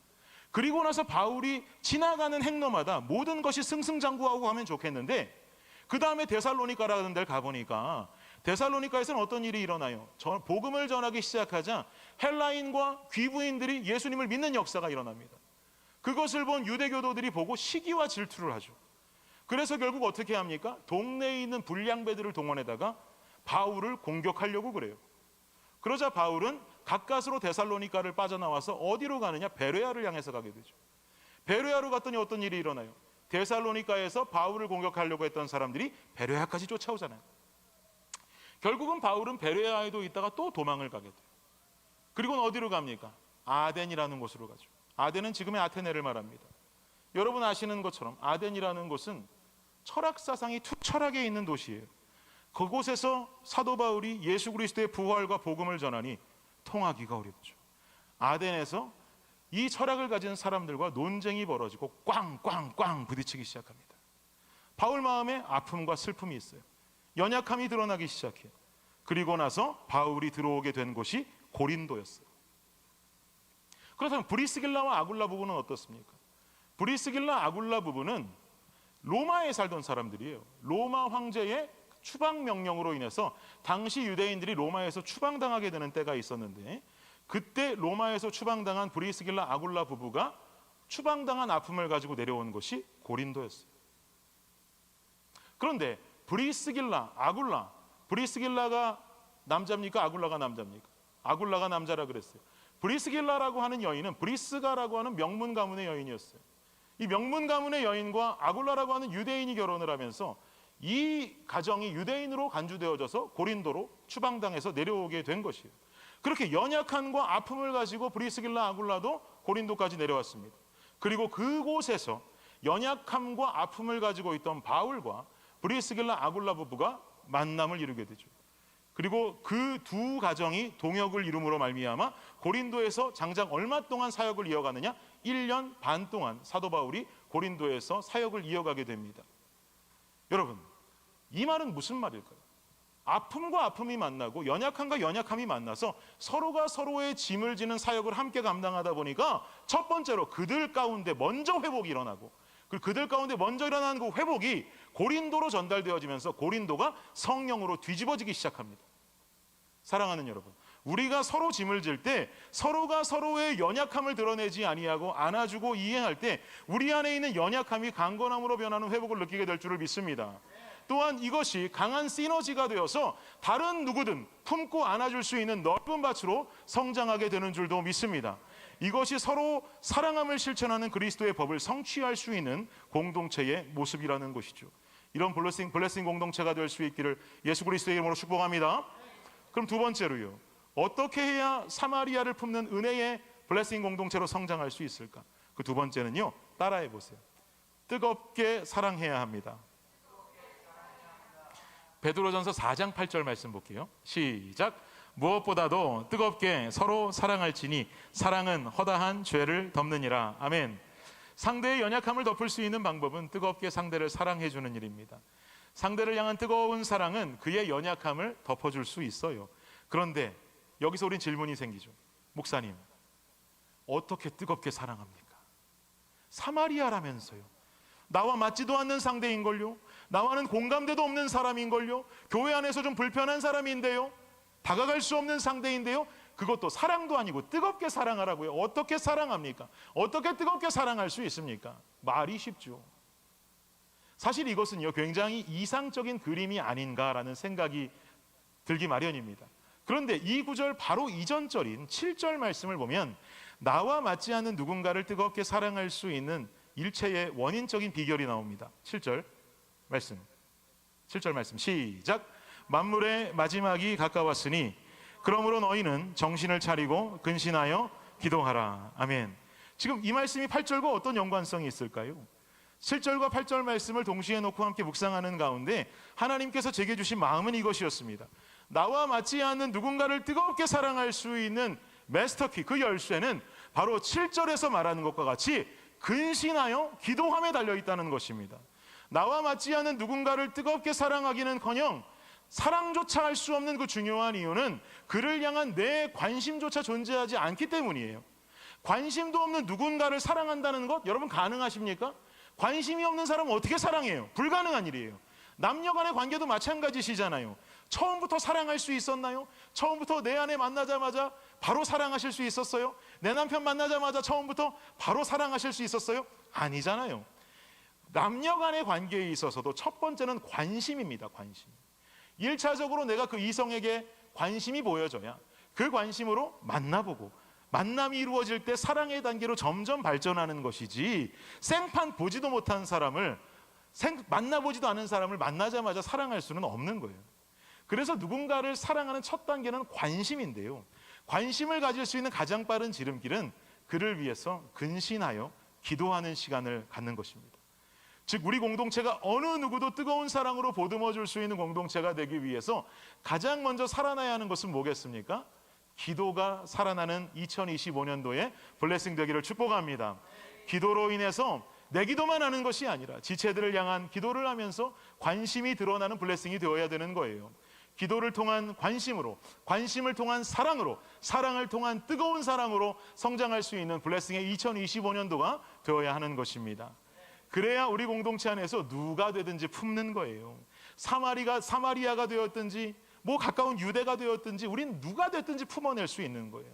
Speaker 1: 그리고 나서 바울이 지나가는 행로마다 모든 것이 승승장구하고 하면 좋겠는데, 그 다음에 데살로니가라는 데를 가보니까 데살로니가에서는 어떤 일이 일어나요? 복음을 전하기 시작하자 헬라인과 귀부인들이 예수님을 믿는 역사가 일어납니다. 그것을 본 유대교도들이 보고 시기와 질투를 하죠. 그래서 결국 어떻게 합니까? 동네에 있는 불량배들을 동원해다가 바울을 공격하려고 그래요. 그러자 바울은 가까스로 데살로니가를 빠져나와서 어디로 가느냐? 베레아를 향해서 가게 되죠. 베레아로 갔더니 어떤 일이 일어나요? 데살로니가에서 바울을 공격하려고 했던 사람들이 베레아까지 쫓아오잖아요. 결국은 바울은 베레아에도 있다가 또 도망을 가게 돼요. 그리고는 어디로 갑니까? 아덴이라는 곳으로 가죠. 아덴은 지금의 아테네를 말합니다. 여러분 아시는 것처럼 아덴이라는 곳은 철학 사상이 투철하게 있는 도시예요. 그곳에서 사도 바울이 예수 그리스도의 부활과 복음을 전하니 통하기가 어렵죠. 아덴에서 이 철학을 가진 사람들과 논쟁이 벌어지고 꽝꽝꽝 부딪히기 시작합니다. 바울 마음에 아픔과 슬픔이 있어요. 연약함이 드러나기 시작해요. 그리고 나서 바울이 들어오게 된 곳이 고린도였어요. 그렇다면 브리스길라와 아굴라 부부는 어떻습니까? 브리스길라, 아굴라 부부는 로마에 살던 사람들이에요. 로마 황제의 추방 명령으로 인해서 당시 유대인들이 로마에서 추방당하게 되는 때가 있었는데, 그때 로마에서 추방당한 브리스길라, 아굴라 부부가 추방당한 아픔을 가지고 내려온 곳이 고린도였어요. 그런데 브리스길라, 아굴라, 브리스길라가 남자입니까? 아굴라가 남자입니까? 아굴라가 남자라 그랬어요. 브리스길라라고 하는 여인은 브리스가라고 하는 명문 가문의 여인이었어요. 이 명문 가문의 여인과 아굴라라고 하는 유대인이 결혼을 하면서 이 가정이 유대인으로 간주되어져서 고린도로 추방당해서 내려오게 된 것이에요. 그렇게 연약함과 아픔을 가지고 브리스길라, 아굴라도 고린도까지 내려왔습니다. 그리고 그곳에서 연약함과 아픔을 가지고 있던 바울과 브리스길라, 아굴라 부부가 만남을 이루게 되죠. 그리고 그 두 가정이 동역을 이룸으로 말미암아 고린도에서 장장 얼마 동안 사역을 이어가느냐? 1년 반 동안 사도 바울이 고린도에서 사역을 이어가게 됩니다. 여러분, 이 말은 무슨 말일까요? 아픔과 아픔이 만나고 연약함과 연약함이 만나서 서로가 서로의 짐을 지는 사역을 함께 감당하다 보니까 첫 번째로 그들 가운데 먼저 회복이 일어나고, 그리고 그들 가운데 먼저 일어나는 그 회복이 고린도로 전달되어지면서 고린도가 성령으로 뒤집어지기 시작합니다. 사랑하는 여러분, 우리가 서로 짐을 질 때 서로가 서로의 연약함을 드러내지 아니하고 안아주고 이해할 때 우리 안에 있는 연약함이 강건함으로 변하는 회복을 느끼게 될 줄을 믿습니다. 또한 이것이 강한 시너지가 되어서 다른 누구든 품고 안아줄 수 있는 넓은 밭으로 성장하게 되는 줄도 믿습니다. 이것이 서로 사랑함을 실천하는 그리스도의 법을 성취할 수 있는 공동체의 모습이라는 것이죠. 이런 블레싱 공동체가 될 수 있기를 예수 그리스도의 이름으로 축복합니다. 그럼 두 번째로요, 어떻게 해야 사마리아를 품는 은혜의 블레싱 공동체로 성장할 수 있을까? 그 두 번째는요, 따라해 보세요. 뜨겁게 사랑해야 합니다. 베드로전서 4장 8절 말씀 볼게요. 시작. 무엇보다도 뜨겁게 서로 사랑할지니 사랑은 허다한 죄를 덮느니라. 아멘. 상대의 연약함을 덮을 수 있는 방법은 뜨겁게 상대를 사랑해 주는 일입니다. 상대를 향한 뜨거운 사랑은 그의 연약함을 덮어줄 수 있어요. 그런데 여기서 우린 질문이 생기죠. 목사님, 어떻게 뜨겁게 사랑합니까? 사마리아라면서요. 나와 맞지도 않는 상대인걸요. 나와는 공감대도 없는 사람인걸요. 교회 안에서 좀 불편한 사람인데요. 다가갈 수 없는 상대인데요. 그것도 사랑도 아니고 뜨겁게 사랑하라고요. 어떻게 사랑합니까? 어떻게 뜨겁게 사랑할 수 있습니까? 말이 쉽죠. 사실 이것은요, 굉장히 이상적인 그림이 아닌가라는 생각이 들기 마련입니다. 그런데 이 구절 바로 이전 절인 7절 말씀을 보면 나와 맞지 않는 누군가를 뜨겁게 사랑할 수 있는 일체의 원인적인 비결이 나옵니다. 7절 말씀 시작. 만물의 마지막이 가까웠으니 그러므로 너희는 정신을 차리고 근신하여 기도하라. 아멘. 지금 이 말씀이 8절과 어떤 연관성이 있을까요? 7절과 8절 말씀을 동시에 놓고 함께 묵상하는 가운데 하나님께서 제게 주신 마음은 이것이었습니다. 나와 맞지 않는 누군가를 뜨겁게 사랑할 수 있는 마스터키, 그 열쇠는 바로 7절에서 말하는 것과 같이 근신하여 기도함에 달려있다는 것입니다. 나와 맞지 않는 누군가를 뜨겁게 사랑하기는커녕 사랑조차 할 수 없는 그 중요한 이유는 그를 향한 내 관심조차 존재하지 않기 때문이에요. 관심도 없는 누군가를 사랑한다는 것 여러분 가능하십니까? 관심이 없는 사람은 어떻게 사랑해요? 불가능한 일이에요. 남녀 간의 관계도 마찬가지시잖아요. 처음부터 사랑할 수 있었나요? 처음부터 내 아내 만나자마자 바로 사랑하실 수 있었어요? 내 남편 만나자마자 처음부터 바로 사랑하실 수 있었어요? 아니잖아요. 남녀 간의 관계에 있어서도 첫 번째는 관심입니다. 관심. 1차적으로 내가 그 이성에게 관심이 보여져야 그 관심으로 만나보고 만남이 이루어질 때 사랑의 단계로 점점 발전하는 것이지, 생판 보지도 못한 사람을, 만나보지도 않은 사람을 만나자마자 사랑할 수는 없는 거예요. 그래서 누군가를 사랑하는 첫 단계는 관심인데요, 관심을 가질 수 있는 가장 빠른 지름길은 그를 위해서 근신하여 기도하는 시간을 갖는 것입니다. 즉 우리 공동체가 어느 누구도 뜨거운 사랑으로 보듬어 줄 수 있는 공동체가 되기 위해서 가장 먼저 살아나야 하는 것은 뭐겠습니까? 기도가 살아나는 2025년도에 블레싱 되기를 축복합니다. 기도로 인해서 내 기도만 하는 것이 아니라 지체들을 향한 기도를 하면서 관심이 드러나는 블레싱이 되어야 되는 거예요. 기도를 통한 관심으로, 관심을 통한 사랑으로, 사랑을 통한 뜨거운 사랑으로 성장할 수 있는 블레싱의 2025년도가 되어야 하는 것입니다. 그래야 우리 공동체 안에서 누가 되든지 품는 거예요. 사마리아가 되었든지 뭐 가까운 유대가 되었든지 우린 누가 됐든지 품어낼 수 있는 거예요.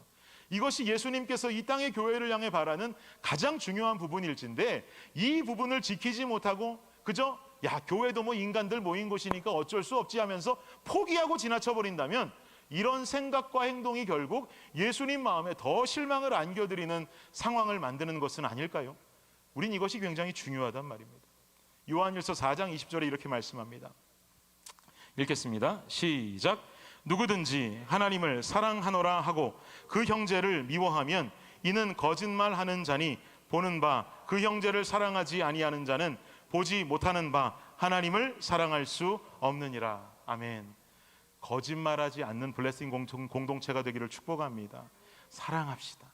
Speaker 1: 이것이 예수님께서 이 땅의 교회를 향해 바라는 가장 중요한 부분일진데, 이 부분을 지키지 못하고 그저 야 교회도 뭐 인간들 모인 곳이니까 어쩔 수 없지 하면서 포기하고 지나쳐버린다면 이런 생각과 행동이 결국 예수님 마음에 더 실망을 안겨드리는 상황을 만드는 것은 아닐까요? 우린 이것이 굉장히 중요하단 말입니다. 요한일서 4장 20절에 이렇게 말씀합니다. 읽겠습니다. 시작. 누구든지 하나님을 사랑하노라 하고 그 형제를 미워하면 이는 거짓말하는 자니 보는 바 그 형제를 사랑하지 아니하는 자는 보지 못하는 바 하나님을 사랑할 수 없느니라. 아멘. 거짓말하지 않는 블레싱 공동체가 되기를 축복합니다. 사랑합시다.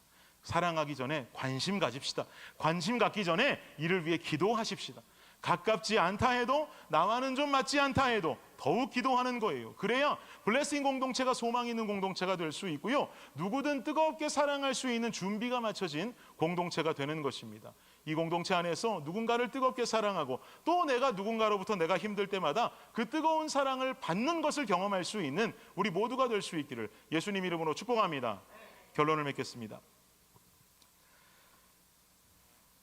Speaker 1: 사랑하기 전에 관심 가집시다. 관심 갖기 전에 이를 위해 기도하십시다. 가깝지 않다 해도, 나와는 좀 맞지 않다 해도 더욱 기도하는 거예요. 그래야 블레싱 공동체가 소망 있는 공동체가 될 수 있고요, 누구든 뜨겁게 사랑할 수 있는 준비가 맞춰진 공동체가 되는 것입니다. 이 공동체 안에서 누군가를 뜨겁게 사랑하고 또 내가 누군가로부터 내가 힘들 때마다 그 뜨거운 사랑을 받는 것을 경험할 수 있는 우리 모두가 될 수 있기를 예수님 이름으로 축복합니다. 결론을 맺겠습니다.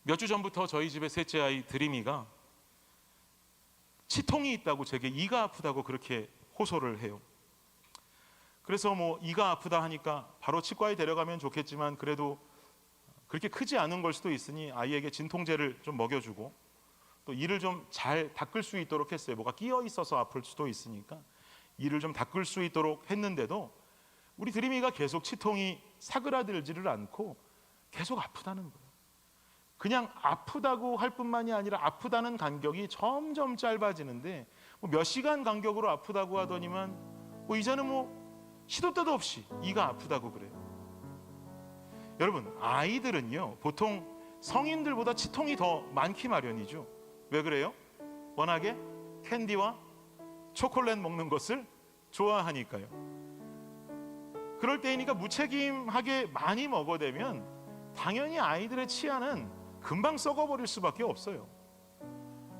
Speaker 1: 몇 주 전부터 저희 집의 셋째 아이 드림이가 치통이 있다고 제게 이가 아프다고 그렇게 호소를 해요. 그래서 뭐 이가 아프다 하니까 바로 치과에 데려가면 좋겠지만 그래도 그렇게 크지 않은 걸 수도 있으니 아이에게 진통제를 좀 먹여주고 또 이를 좀 잘 닦을 수 있도록 했어요. 뭐가 끼어 있어서 아플 수도 있으니까 이를 좀 닦을 수 있도록 했는데도 우리 드림이가 계속 치통이 사그라들지를 않고 계속 아프다는 거예요. 그냥 아프다고 할 뿐만이 아니라 아프다는 간격이 점점 짧아지는데 뭐 몇 시간 간격으로 아프다고 하더니만 뭐 이제는 뭐 시도 때도 없이 이가 아프다고 그래요. 여러분, 아이들은요 보통 성인들보다 치통이 더 많기 마련이죠. 왜 그래요? 워낙에 캔디와 초콜릿 먹는 것을 좋아하니까요. 그럴 때이니까 무책임하게 많이 먹어대면 당연히 아이들의 치아는 금방 썩어버릴 수밖에 없어요.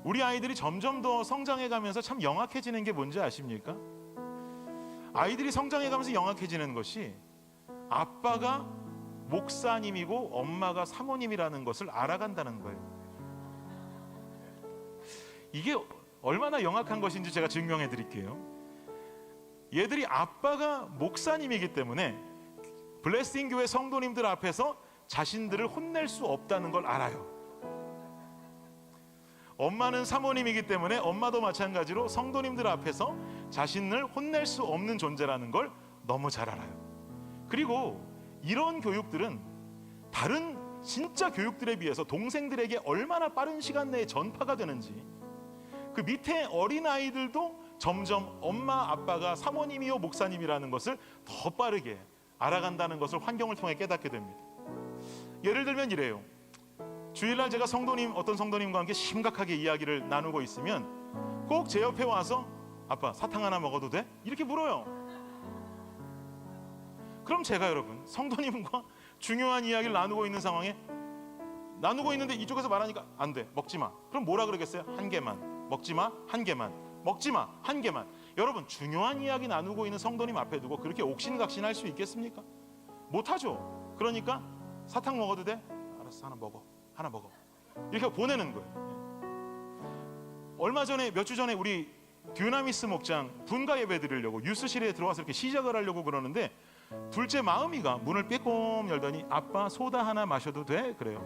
Speaker 1: 우리 아이들이 점점 더 성장해가면서 참 영악해지는 게 뭔지 아십니까? 아이들이 성장해가면서 영악해지는 것이 아빠가 목사님이고 엄마가 사모님이라는 것을 알아간다는 거예요. 이게 얼마나 영악한 것인지 제가 증명해 드릴게요. 얘들이 아빠가 목사님이기 때문에 블레싱 교회 성도님들 앞에서 자신들을 혼낼 수 없다는 걸 알아요. 엄마는 사모님이기 때문에 엄마도 마찬가지로 성도님들 앞에서 자신을 혼낼 수 없는 존재라는 걸 너무 잘 알아요. 그리고 이런 교육들은 다른 진짜 교육들에 비해서 동생들에게 얼마나 빠른 시간 내에 전파가 되는지, 그 밑에 어린아이들도 점점 엄마 아빠가 사모님이요 목사님이라는 것을 더 빠르게 알아간다는 것을 환경을 통해 깨닫게 됩니다. 예를 들면 이래요. 주일날 제가 어떤 성도님과 함께 심각하게 이야기를 나누고 있으면 꼭 제 옆에 와서 아빠 사탕 하나 먹어도 돼? 이렇게 물어요. 그럼 제가 여러분 성도님과 중요한 이야기를 나누고 있는 상황에 나누고 있는데 이쪽에서 말하니까 안 돼, 먹지 마. 그럼 뭐라 그러겠어요? 한 개만 먹지 마, 한 개만 먹지 마, 한 개만. 여러분, 중요한 이야기 나누고 있는 성도님 앞에 두고 그렇게 옥신각신할 수 있겠습니까? 못하죠. 그러니까 사탕 먹어도 돼? 알았어, 하나 먹어, 하나 먹어, 이렇게 보내는 거예요. 얼마 전에, 몇 주 전에 우리 듀나미스 목장 분가 예배 드리려고 유스실에 들어와서 이렇게 시작을 하려고 그러는데, 둘째 마음이가 문을 빼꼼 열더니 아빠 소다 하나 마셔도 돼? 그래요.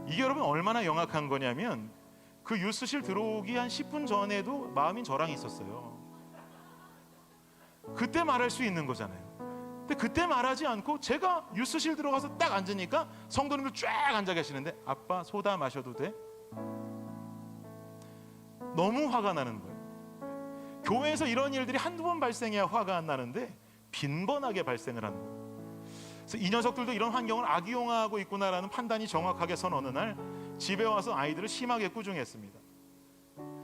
Speaker 1: 이게 여러분 얼마나 영악한 거냐면, 그 유스실 들어오기 한 10분 전에도 마음인 저랑 있었어요. 그때 말할 수 있는 거잖아요. 근데 그때 말하지 않고 제가 유스실 들어가서 딱 앉으니까 성도님들 쫙 앉아 계시는데 아빠 소다 마셔도 돼? 너무 화가 나는 거예요. 교회에서 이런 일들이 한두 번 발생해야 화가 안 나는데 빈번하게 발생을 하는 거예요. 그래서 이 녀석들도 이런 환경을 악용하고 있구나라는 판단이 정확하게 선 어느 날 집에 와서 아이들을 심하게 꾸중했습니다.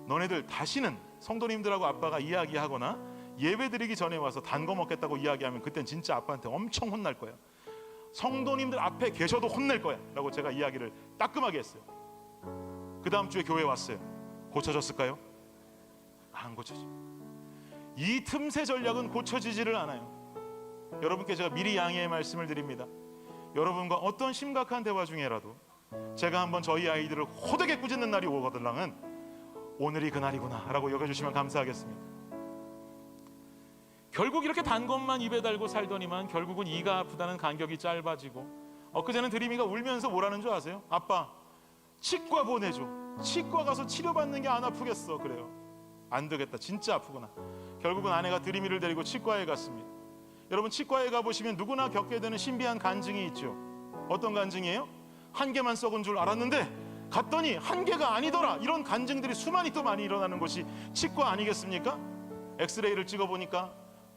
Speaker 1: 너네들 다시는 성도님들하고 아빠가 이야기하거나 예배 드리기 전에 와서 단 거 먹겠다고 이야기하면 그땐 진짜 아빠한테 엄청 혼날 거야. 성도님들 앞에 계셔도 혼낼 거야 라고 제가 이야기를 따끔하게 했어요. 그 다음 주에 교회 왔어요. 고쳐졌을까요? 안 고쳐져. 이 틈새 전략은 고쳐지지를 않아요. 여러분께 제가 미리 양해의 말씀을 드립니다. 여러분과 어떤 심각한 대화 중에라도 제가 한번 저희 아이들을 호되게 꾸짖는 날이 오거들랑은 오늘이 그날이구나 라고 여겨주시면 감사하겠습니다. 결국 이렇게 단 것만 입에 달고 살더니만 결국은 이가 아프다는 간격이 짧아지고, 엊그제는 드림이가 울면서 뭐라는 줄 아세요? 아빠 치과 보내줘. 치과 가서 치료받는 게 안 아프겠어. 그래요. 안 되겠다, 진짜 아프구나. 결국은 아내가 드림이를 데리고 치과에 갔습니다. 여러분, 치과에 가보시면 누구나 겪게 되는 신비한 간증이 있죠. 어떤 간증이에요? 한 개만 썩은 줄 알았는데 갔더니 한 개가 아니더라. 이런 간증들이 수많이 또 많이 일어나는 것이 치과 아니겠습니까? 엑스레이를 찍어보니까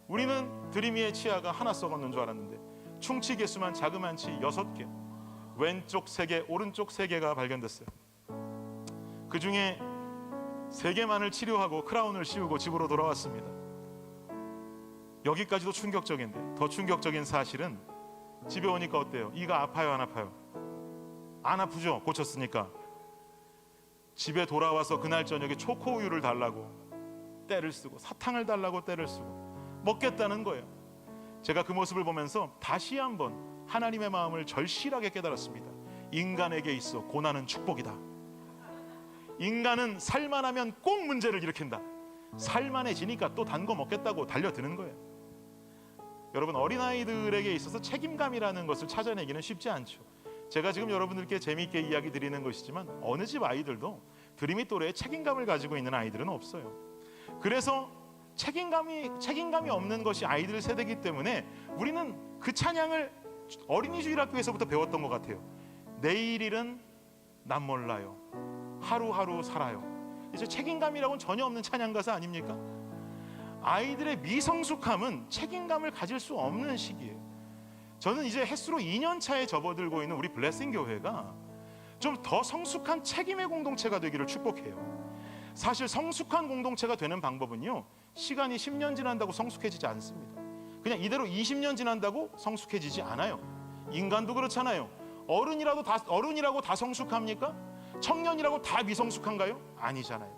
Speaker 1: 우리는 드림이의 치아가 하나 썩었는 줄 알았는데 충치 개수만 자그만치 6개, 왼쪽 3개, 오른쪽 3개가 발견됐어요. 그 중에 3개만을 치료하고 크라운을 씌우고 집으로 돌아왔습니다. 여기까지도 충격적인데 더 충격적인 사실은 집에 오니까 어때요? 이가 아파요, 안 아파요? 안 아프죠? 고쳤으니까. 집에 돌아와서 그날 저녁에 초코우유를 달라고 떼를 쓰고 사탕을 달라고 떼를 쓰고 먹겠다는 거예요. 제가 그 모습을 보면서 다시 한번 하나님의 마음을 절실하게 깨달았습니다. 인간에게 있어 고난은 축복이다. 인간은 살만하면 꼭 문제를 일으킨다. 살만해지니까 또 단 거 먹겠다고 달려드는 거예요. 여러분, 어린아이들에게 있어서 책임감이라는 것을 찾아내기는 쉽지 않죠. 제가 지금 여러분들께 재미있게 이야기 드리는 것이지만 어느 집 아이들도 드림이 또래의 책임감을 가지고 있는 아이들은 없어요. 그래서 책임감이 없는 것이 아이들 세대이기 때문에 우리는 그 찬양을 어린이 주일학교에서부터 배웠던 것 같아요. 내일 일은 난 몰라요. 하루하루 살아요. 이제 책임감이라고는 전혀 없는 찬양 가사 아닙니까? 아이들의 미성숙함은 책임감을 가질 수 없는 시기예요. 저는 이제 햇수로 2년 차에 접어들고 있는 우리 블레싱 교회가 좀 더 성숙한 책임의 공동체가 되기를 축복해요. 사실 성숙한 공동체가 되는 방법은요, 시간이 10년 지난다고 성숙해지지 않습니다. 그냥 이대로 20년 지난다고 성숙해지지 않아요. 인간도 그렇잖아요. 어른이라고 다 성숙합니까? 청년이라고 다 미성숙한가요? 아니잖아요.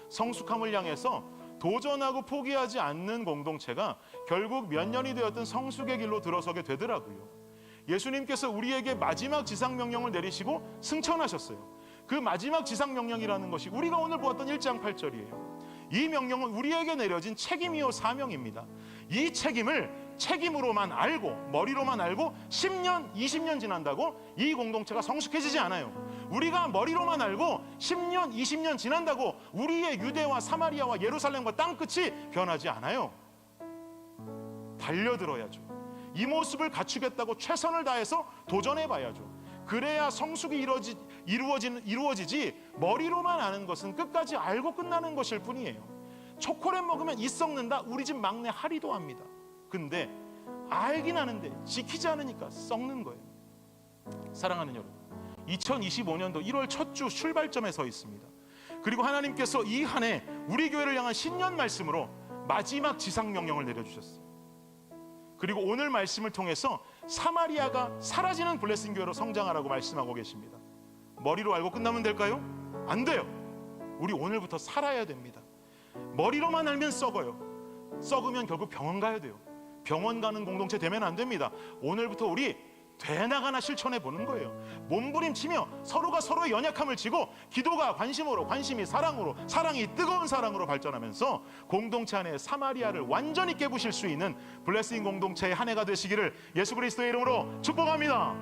Speaker 1: 성숙함을 향해서 도전하고 포기하지 않는 공동체가 결국 몇 년이 되었든 성숙의 길로 들어서게 되더라고요. 예수님께서 우리에게 마지막 지상명령을 내리시고 승천하셨어요. 그 마지막 지상명령이라는 것이 우리가 오늘 보았던 1장 8절이에요. 이 명령은 우리에게 내려진 책임이요 사명입니다. 이 책임을 책임으로만 알고 머리로만 알고 10년, 20년 지난다고 이 공동체가 성숙해지지 않아요. 우리가 머리로만 알고 10년, 20년 지난다고 우리의 유대와 사마리아와 예루살렘과 땅끝이 변하지 않아요. 달려들어야죠. 이 모습을 갖추겠다고 최선을 다해서 도전해봐야죠. 그래야 성숙이 이루어지지 머리로만 아는 것은 끝까지 알고 끝나는 것일 뿐이에요. 초콜릿 먹으면 이 썩는다. 우리 집 막내 하리도 합니다. 근데 알긴 아는데 지키지 않으니까 썩는 거예요. 사랑하는 여러분, 2025년도 1월 첫 주 출발점에 서 있습니다. 그리고 하나님께서 이 한 해 우리 교회를 향한 신년 말씀으로 마지막 지상명령을 내려주셨어요. 그리고 오늘 말씀을 통해서 사마리아가 사라지는 블레싱 교회로 성장하라고 말씀하고 계십니다. 머리로 알고 끝나면 될까요? 안 돼요. 우리 오늘부터 살아야 됩니다. 머리로만 알면 썩어요. 썩으면 결국 병원 가야 돼요. 병원 가는 공동체 되면 안 됩니다. 오늘부터 우리 되나가나 실천해 보는 거예요. 몸부림치며 서로가 서로의 연약함을 지고 기도가 관심으로, 관심이 사랑으로, 사랑이 뜨거운 사랑으로 발전하면서 공동체 안에 사마리아를 완전히 깨부실 수 있는 블레싱 공동체의 한 해가 되시기를 예수 그리스도의 이름으로 축복합니다.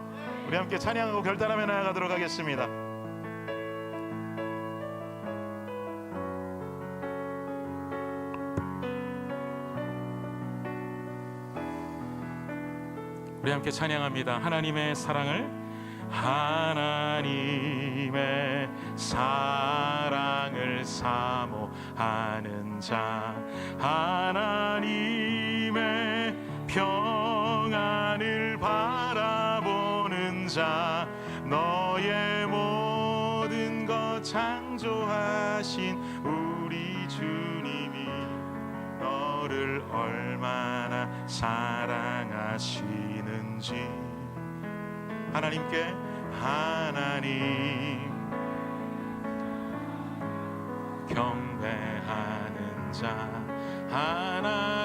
Speaker 1: 우리 함께 찬양하고 결단하며 나아가도록 하겠습니다. 우리 함께 찬양합니다. 하나님의 사랑을, 하나님의 사랑을 사모하는 자, 하나님의 평안을 바라보는 자, 너의 모든 것 창조하신 우리 주님이 너를 얼마나 사랑하시는지. 하나님께, 하나님 경배하는 자,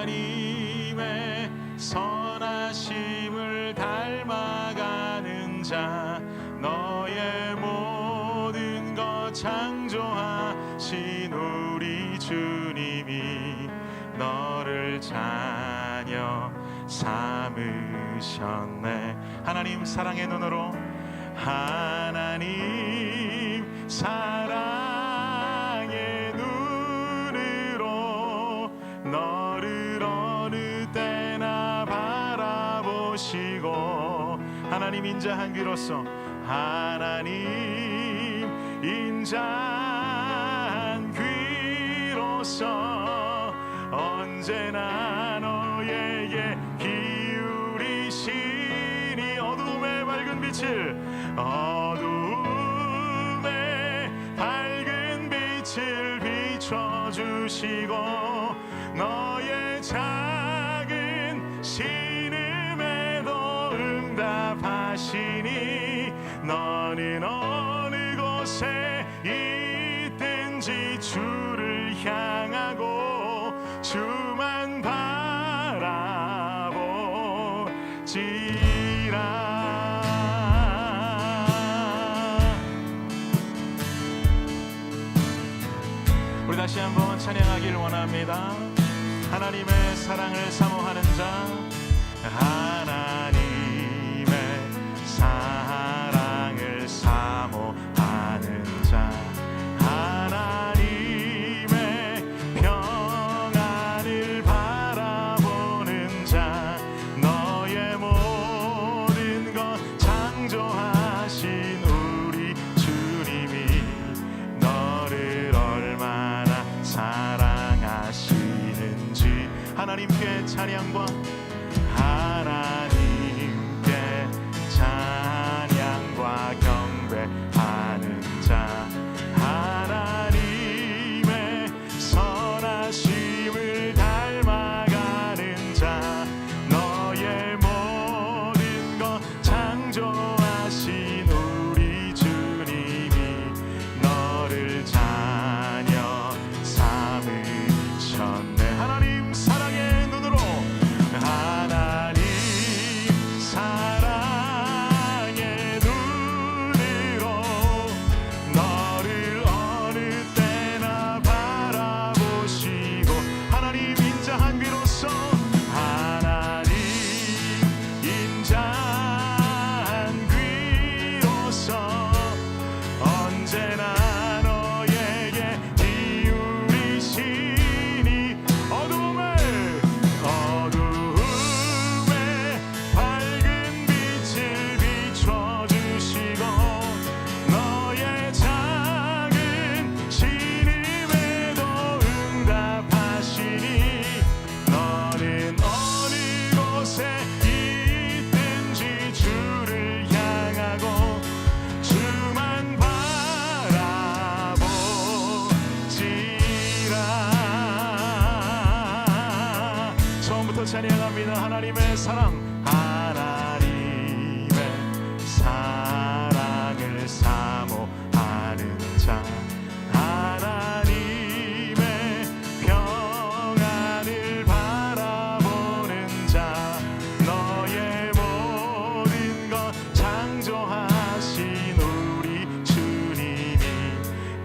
Speaker 1: 하나님의 선하심을 닮아가는 자, 너의 모든 것 창조하신 우리 주님이 너를 자녀 삼으셨네. 하나님 사랑의 눈으로, 하나님 사랑의 눈으로 너를 어느 때나 바라보시고, 하나님 인자한 귀로서, 하나님 인자한 귀로서 언제나 너에게 기울이시니, 어둠의 밝은 빛을, 어둠의 밝은 빛을 비춰주시고 너의 작은 신음에도 응답하시니, 너는 어느 곳에 있든지 주를 향하고 주만 바라보지라. 우리 다시 한번 찬양하길 원합니다. 하나님의 사랑을 사모하는 자, 하나님의 사랑을 사모하는 자, 하나님의 평안을 바라보는 자, 너의 모든 것 창조하신 우리 주님이 너를 얼마나 사랑하시는지. 하나님께 찬양과, 하나님께 찬양과 경배하는 자, 하나님의 선하심을 닮아가는 자, 너의 모든 것 창조하신 우리 주님이 너를 자녀 삼으셨네. 하나님 사랑의 눈으로, 찬양합니다. 하나님의 사랑, 하나님의 사랑을 사모하는 자, 하나님의 평안을 바라보는 자, 너의 모든 것 창조하신 우리 주님이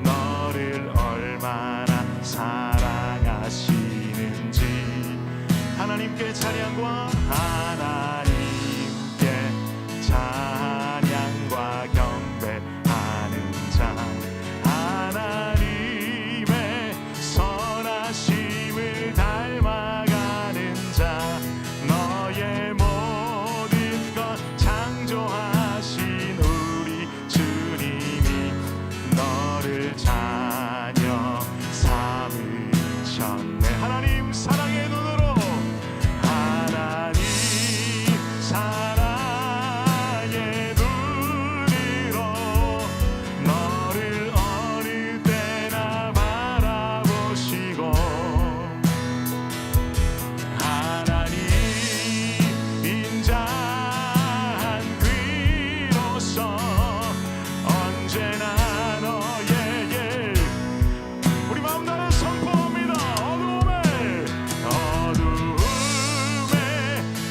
Speaker 1: 너를 얼마나 사랑하시는지 하나님께 찬양과 경배하는 자, 하나님의 선하심을 닮아가는 자, 너의 모든 것 창조하신 우리 주님이 너를 자녀 삼으셨네. 하나님 사랑의 눈으로, 하나님 사랑의 눈으로 너를 어느 때나 바라보시고, 하나님 인자한 귀로서 언제나 너에게 우리 마음 다해 선포합니다. 어두움에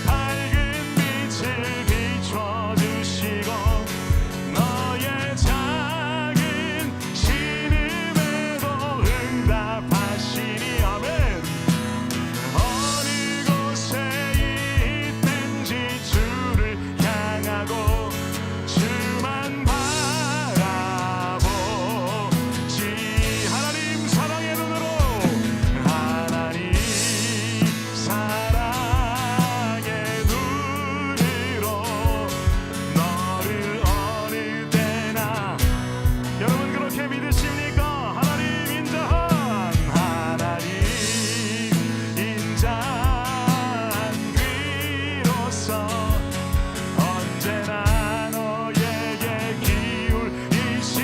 Speaker 1: 밝은 빛을 비춰주시고, 너의 작은 신음에도 응답하시니. 아멘. 어느 곳에 있든지 주를 향하고 주만 바라보지. 하나님 사랑의 눈으로, 하나님 사랑의 눈으로 너를 어느 때나. 여러분 그렇게 믿으십니까? 하나님 인자한, 하나님 인자한 귀로서 언제나 너에게 기울이시.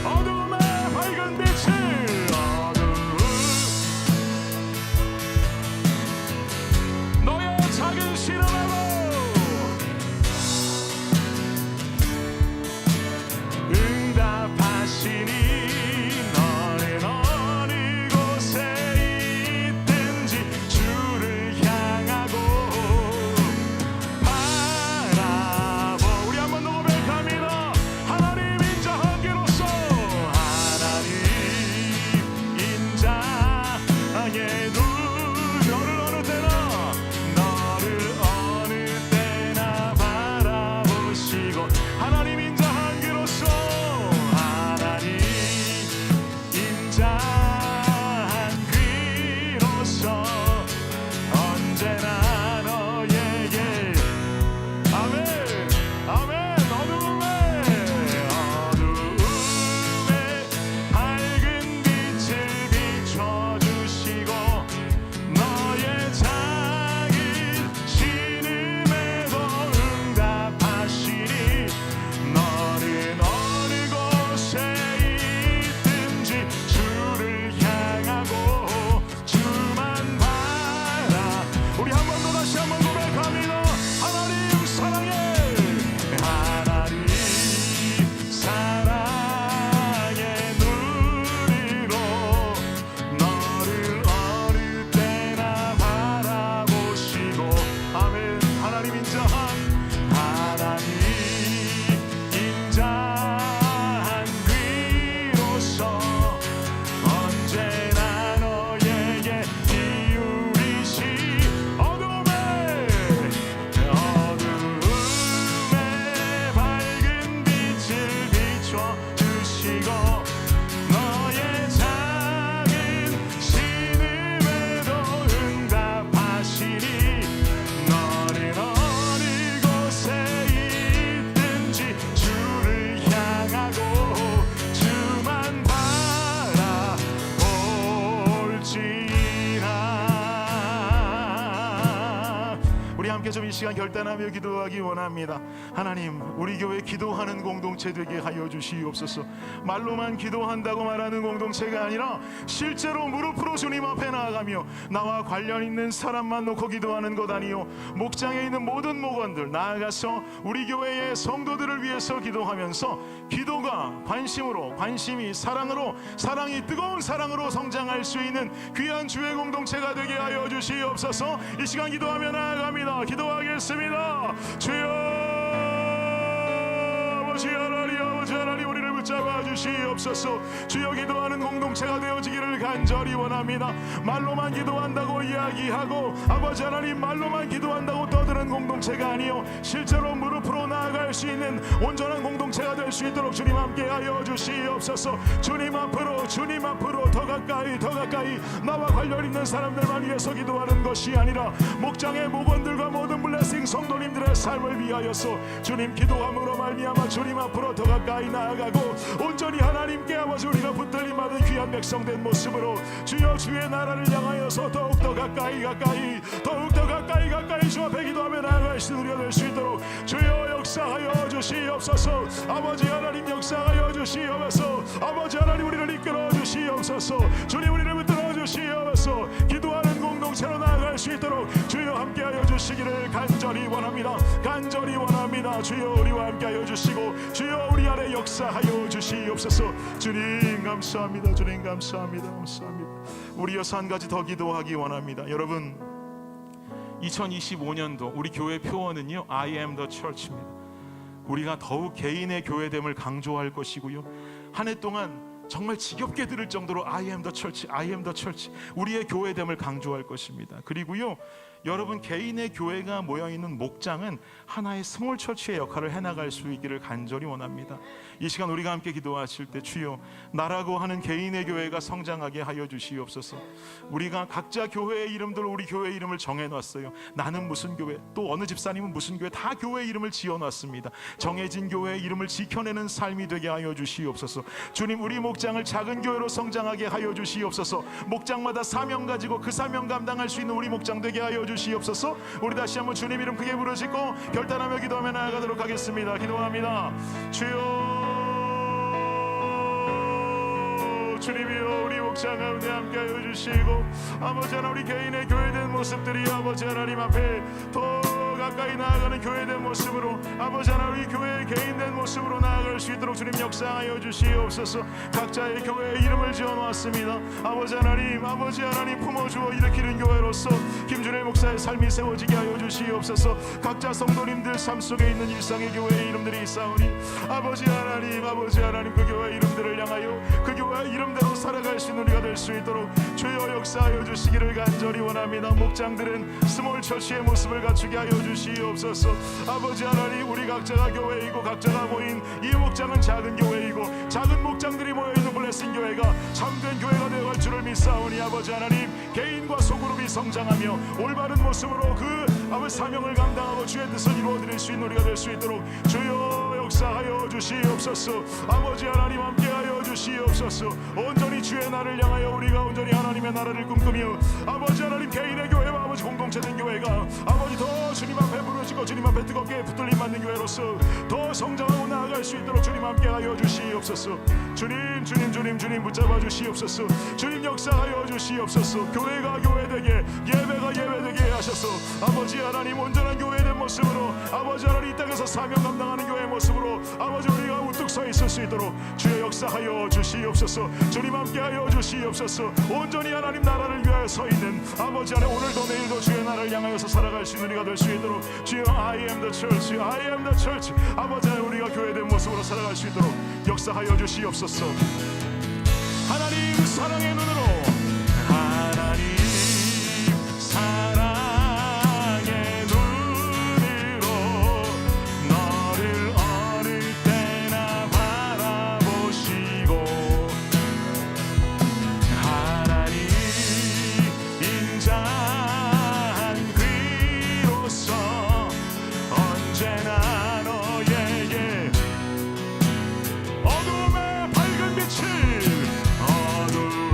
Speaker 1: 어두움에 밝은 빛을, 너의 작은 신음에도 응답하시니. 너는 어느 곳에 있든지 주를 향하고 바라보. 우리 한 번 더 고백합니다. 하나님 인자한 귀로서, 하나님 인자의 눈, 너를 어느 때나 바라보시고, 하나님 인자한 귀로서, 하나님 인자한 귀로서 언제나 너에게. 아멘 아멘. 어두움에 밝은 빛을 비춰주시고, 너의 작은 신음에도 응답하시니. 너는 어느 곳에 있든지 주를 향하고 주만 바라. 우리 한 번 더 다시 한 번 고백합니다. 하나님 사랑해, 하나님 사랑의 눈으로 너를 어느 때나 바라보시고. 아멘. 하나님 인자한, 하나님 인자한 귀로서 언제나 너에게 기울이시. 어두움에 밝은 빛을 비춰주시고, 너의 작은 신음에도 응답하시니. 너는 어느 함께 좀 이 시간 결단하며 기도하기 원합니다. 하나님, 우리 교회 기도하는 공동체 되게 하여 주시옵소서. 말로만 기도한다고 말하는 공동체가 아니라 실제로 무릎으로 주님 앞에 나아가며 나와 관련 있는 사람만 놓고 기도하는 것 아니요, 목장에 있는 모든 목원들 나아가서 우리 교회의 성도들을 위해서 기도하면서 기도가 관심으로, 관심이 사랑으로, 사랑이 뜨거운 사랑으로 성장할 수 있는 귀한 주의 공동체가 되게 하여 주시옵소서. 이 시간 기도하며 나아갑니다. 기도하겠습니다. 주여, 아버지 하나님, 우리를 붙잡아 주시옵소서. 주여, 기도하는 공동체가 되어지기를 간절히 원합니다. 말로만 기도한다고 이야기하고, 아버지 하나님, 말로만 기도한다고 떠드는 공동체가 아니요, 실제로 무릎으로 나아갈 수 있는 온전한 공동체가 될 수 있도록 주님 함께하여 주시옵소서. 주님 앞으로 더 가까이 나와 관련 있는 사람들만 위해서 기도하는 것이 아니라 목장의 목원들과 모든 블레싱 성도님들의 삶을 위하여서 주님 기도함으로 말미암아 주님 앞으로 더 가까이 나아가고 온전히 하나님께 아버지 우리가 붙들림 받은 귀한 백성된 모습으로 주여 주의 나라를 향하여서 더욱더 가까이 주 앞에 기도하며 나아가시는 우리가 될 수 있도록 주여 역사하여 주시옵소서. 아버지 하나님, 역사하여 주시옵소서. 아버지 하나님, 우리를 이끌어 주시옵소서. 주님, 우리를 붙들어 주시옵소서. 기도하는 공동체로 나아갈 수 있도록 주여 함께하여 주시기를 간절히 원합니다. 주여, 우리와 함께하여 주시고 주여 우리 안에 역사하여 주시옵소서. 주님 감사합니다. 우리여서 한 가지 더 기도하기 원합니다. 여러분, 2025년도 우리 교회 표어는요, I am the church입니다. 우리가 더욱 개인의 교회됨을 강조할 것이고요, 한 해 동안 정말 지겹게 들을 정도로 I am the church, 우리의 교회됨을 강조할 것입니다. 그리고요, 여러분 개인의 교회가 모여있는 목장은 하나의 스몰 처치의 역할을 해나갈 수 있기를 간절히 원합니다. 이 시간 우리가 함께 기도하실 때 주여, 나라고 하는 개인의 교회가 성장하게 하여 주시옵소서. 우리가 각자 교회의 이름들, 우리 교회 이름을 정해놨어요. 나는 무슨 교회, 또 어느 집사님은 무슨 교회, 다 교회 이름을 지어놨습니다. 정해진 교회의 이름을 지켜내는 삶이 되게 하여 주시옵소서. 주님, 우리 목장을 작은 교회로 성장하게 하여 주시옵소서. 목장마다 사명 가지고 그 사명 감당할 수 있는 우리 목장 되게 하여 주시옵소서. 우리 다시 한번 주님 이름 크게 부르짖고 결단하며 기도하며 나아가도록 하겠습니다. 기도합니다. 주님이여, 우리 목장 가운데 함께하여 주시고 아버지 하나님, 우리 개인의 교회된 모습들이 아버지 하나님 앞에 더 가까이 나아가는 교회된 모습으로 아버지 하나님, 우리 교회의 개인된 모습으로 나아갈 수 있도록 주님 역사하여 주시옵소서. 각자의 교회의 이름을 지어놓았습니다. 아버지 하나님 품어주어 일으키는 교회로서 김준일 목사의 삶이 세워지게 하여 주시옵소서. 각자 성도님들 삶 속에 있는 일상의 교회의 이름들이 있사오니 아버지 하나님, 그 교회 이름들을 향하여 그 교회 이름대로 살아갈 수 있는 우리가 될 수 있도록 주여 역사하여 주시기를 간절히 원합니다. 목장들은 스몰 처치의 모습을 갖추게 하여 주시옵소서. 아버지 하나님, 우리 각자가 교회이고 각자가 모인 이 목장은 작은 교회이고 작은 목장들이 모여있는 블레싱 교회가 참된 교회가 되어갈 줄을 믿사오니 아버지 하나님, 개인과 소그룹이 성장하며 올바른 모습으로 그 아버지 사명을 감당하고 주의 뜻을 이루어드릴 수 있는 우리가 될 수 있도록 주여 역사하여 주시옵소서. 아버지 하나님, 함께하여 주시옵소서. 온전히 주의 나라를 향하여 우리가 온전히 하나님의 나라를 꿈꾸며 아버지 하나님, 개인의 교회와 아버지 공동체된 교회가 아버지 더 주님 앞에 부르짖고 주님 앞에 뜨겁게 붙들림 받는 교회로서 더 성장하고 나아갈 수 있도록 주님 함께하여 주시옵소서. 주님 붙잡아 주시옵소서. 주님 역사하여 주시옵소서. 교회가 교회되게, 예배가 예배되게 하셔서 아버지 하나님, 온전한 교회된 모습으로 아버지 하나님, 이 땅에서 사명 감당하는 교회의 모습으로 아버지 우리가 우뚝 서 있을 수 있도록 주여 역사하여 주시옵소서. 주님 함께하여 주시옵소서. 온전히 하나님 나라를 위하여 서 있는 아버지 하나님, 오늘도 내일도 주의 나라를 향하여서 살아갈 수 있는 우리가 될 수 있도록 주여 I am the church, 아버지 하나님, 우리가 교회된 모습으로 살아갈 수 있도록 역사하여 주시옵소서. 하나님 사랑의 눈으로, 하나님 사랑의 눈으로 너를 어느 때나 바라보시고 하나님 인자한 귀로서 언제나 너에게 어둠의 밝은 빛을, 어둠의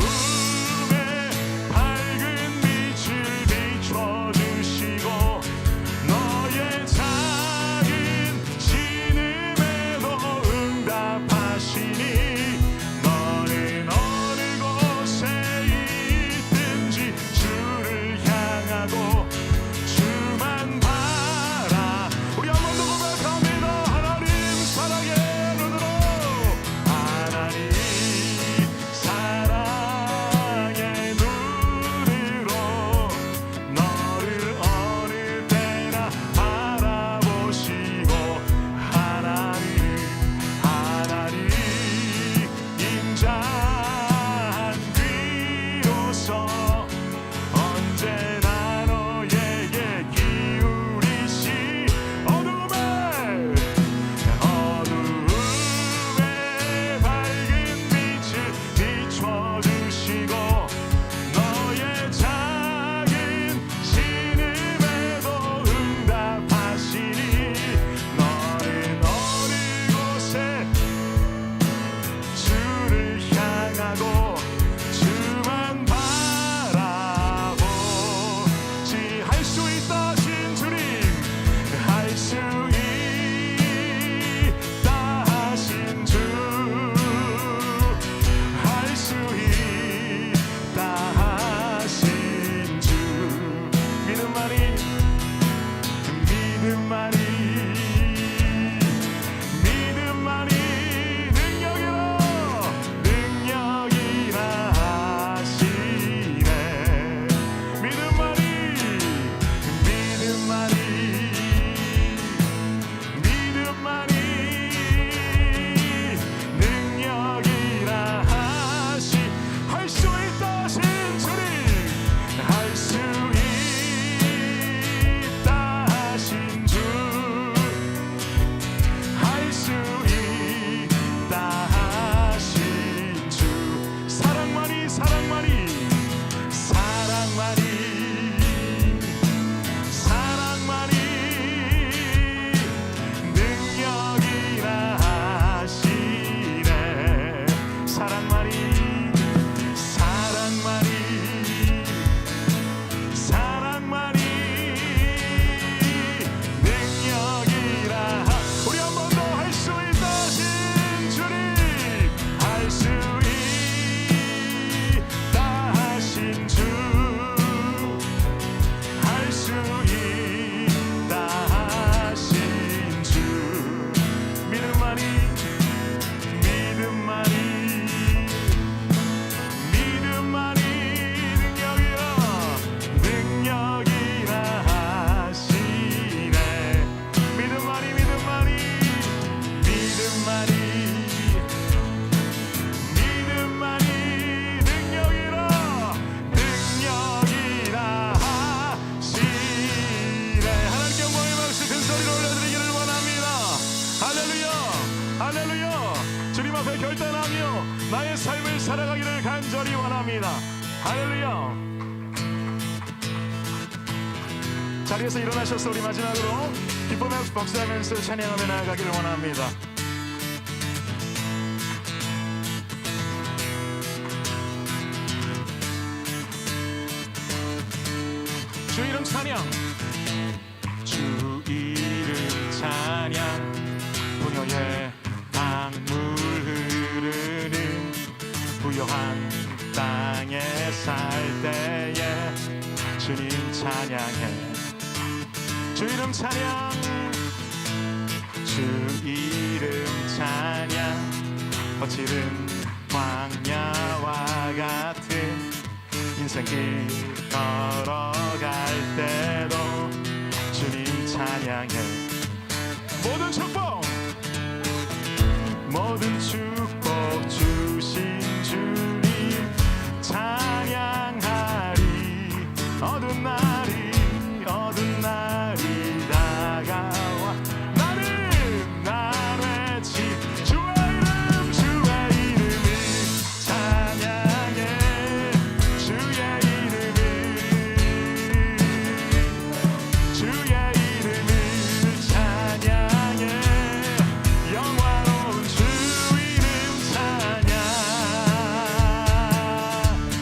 Speaker 1: 믿음만이 나의 삶을 살아가기를 간절히 원합니다. 할렐루야. 자리에서 일어나셔서 우리 마지막으로 기쁨의 박수하면서 찬양하며 나아가기를 원합니다. 주 이름 찬양, 주 이름 찬양, 부녀의 강물 흐르는 부요한 땅에 살 때에 주님 찬양해. 주 이름 찬양, 주 이름 찬양, 거칠은 광야와 같은 인생길 걸어갈 때도 주님 찬양해. 모든 축복, 모든 축복 주신 주님 찬양하리. 어두운 날이 다가와 나는 날 외치 주의 이름을 찬양해. 주의 이름을 찬양해. 영화로운 주 이름 찬양,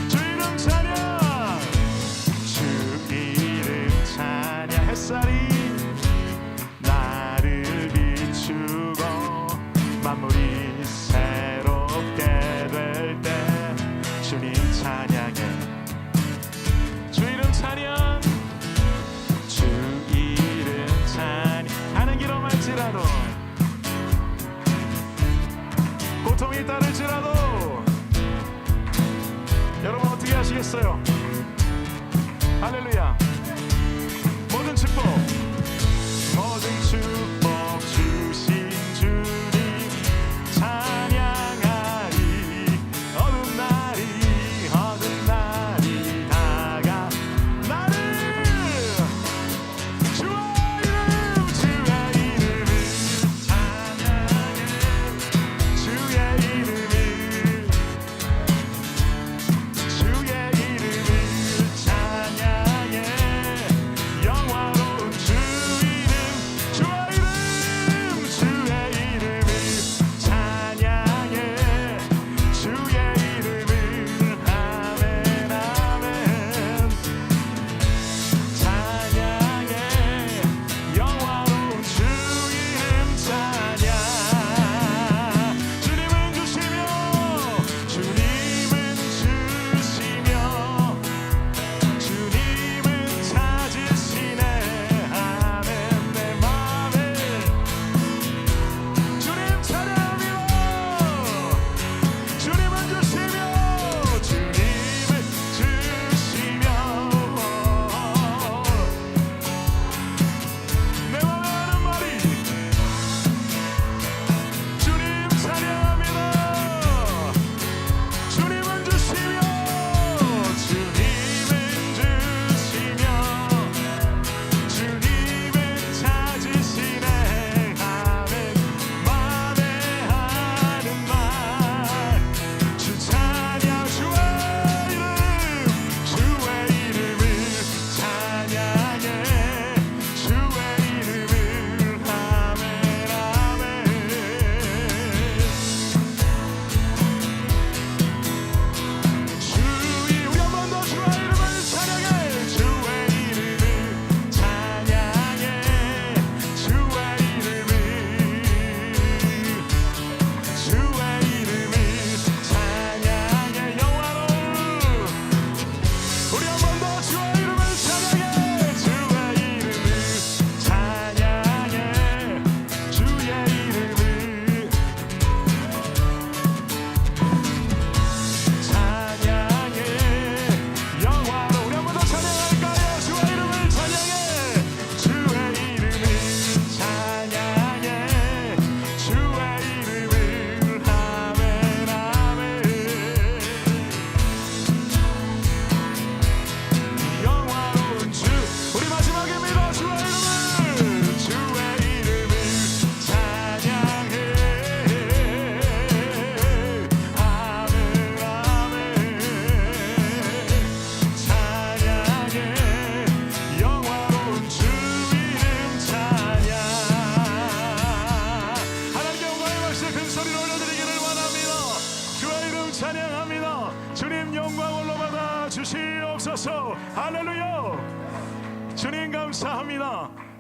Speaker 1: 주 이름 찬양, 주 이름 찬양. 햇살이 나를 비추고 만물이 새롭게 될 때 주님 찬양해. 주 이름 찬양, 주 이름 찬양. 하는 길 험할지라도, 고통이 따를지라도 여러분 어떻게 하시겠어요? 할렐루야. 모든 축복, 모든 축복 주신 주님 찬양하리. 어두운 날이 다가 나는 주의 이름을 찬양해. 주의 이름을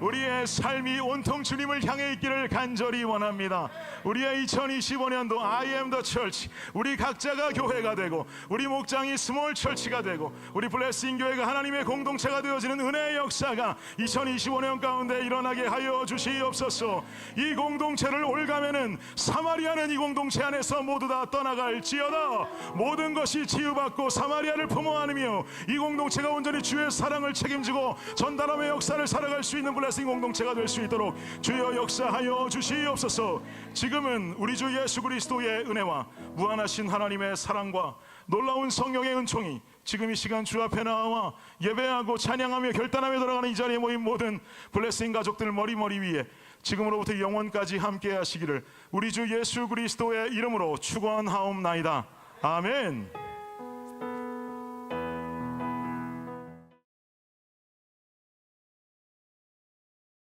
Speaker 1: 우리의 삶이 온통 주님을 향해 있기를 간절히 원합니다. 우리의 2025년도 I am the church, 우리 각자가 교회가 되고 우리 목장이 스몰 처치가 되고 우리 블레싱 교회가 하나님의 공동체가 되어지는 은혜의 역사가 2025년 가운데 일어나게 하여 주시옵소서. 이 공동체를 올가매는 사마리아는 이 공동체 안에서 모두 다 떠나갈지어다. 모든 것이 치유받고 사마리아를 품어 안으며 이 공동체가 온전히 주의 사랑을 책임지고 전달함의 역사를 살아갈 수 있는 블레싱 공동체가 될 수 있도록 주여 역사하여 주시옵소서. 지금은 우리 주 예수 그리스도의 은혜와 무한하신 하나님의 사랑과 놀라운 성령의 은총이 지금 이 시간 주 앞에 나와 예배하고 찬양하며 결단하며 돌아가는 이 자리에 모인 모든 블레싱 가족들 머리 위에 지금으로부터 영원까지 함께 하시기를 우리 주 예수 그리스도의 이름으로 축원하옵나이다. 아멘.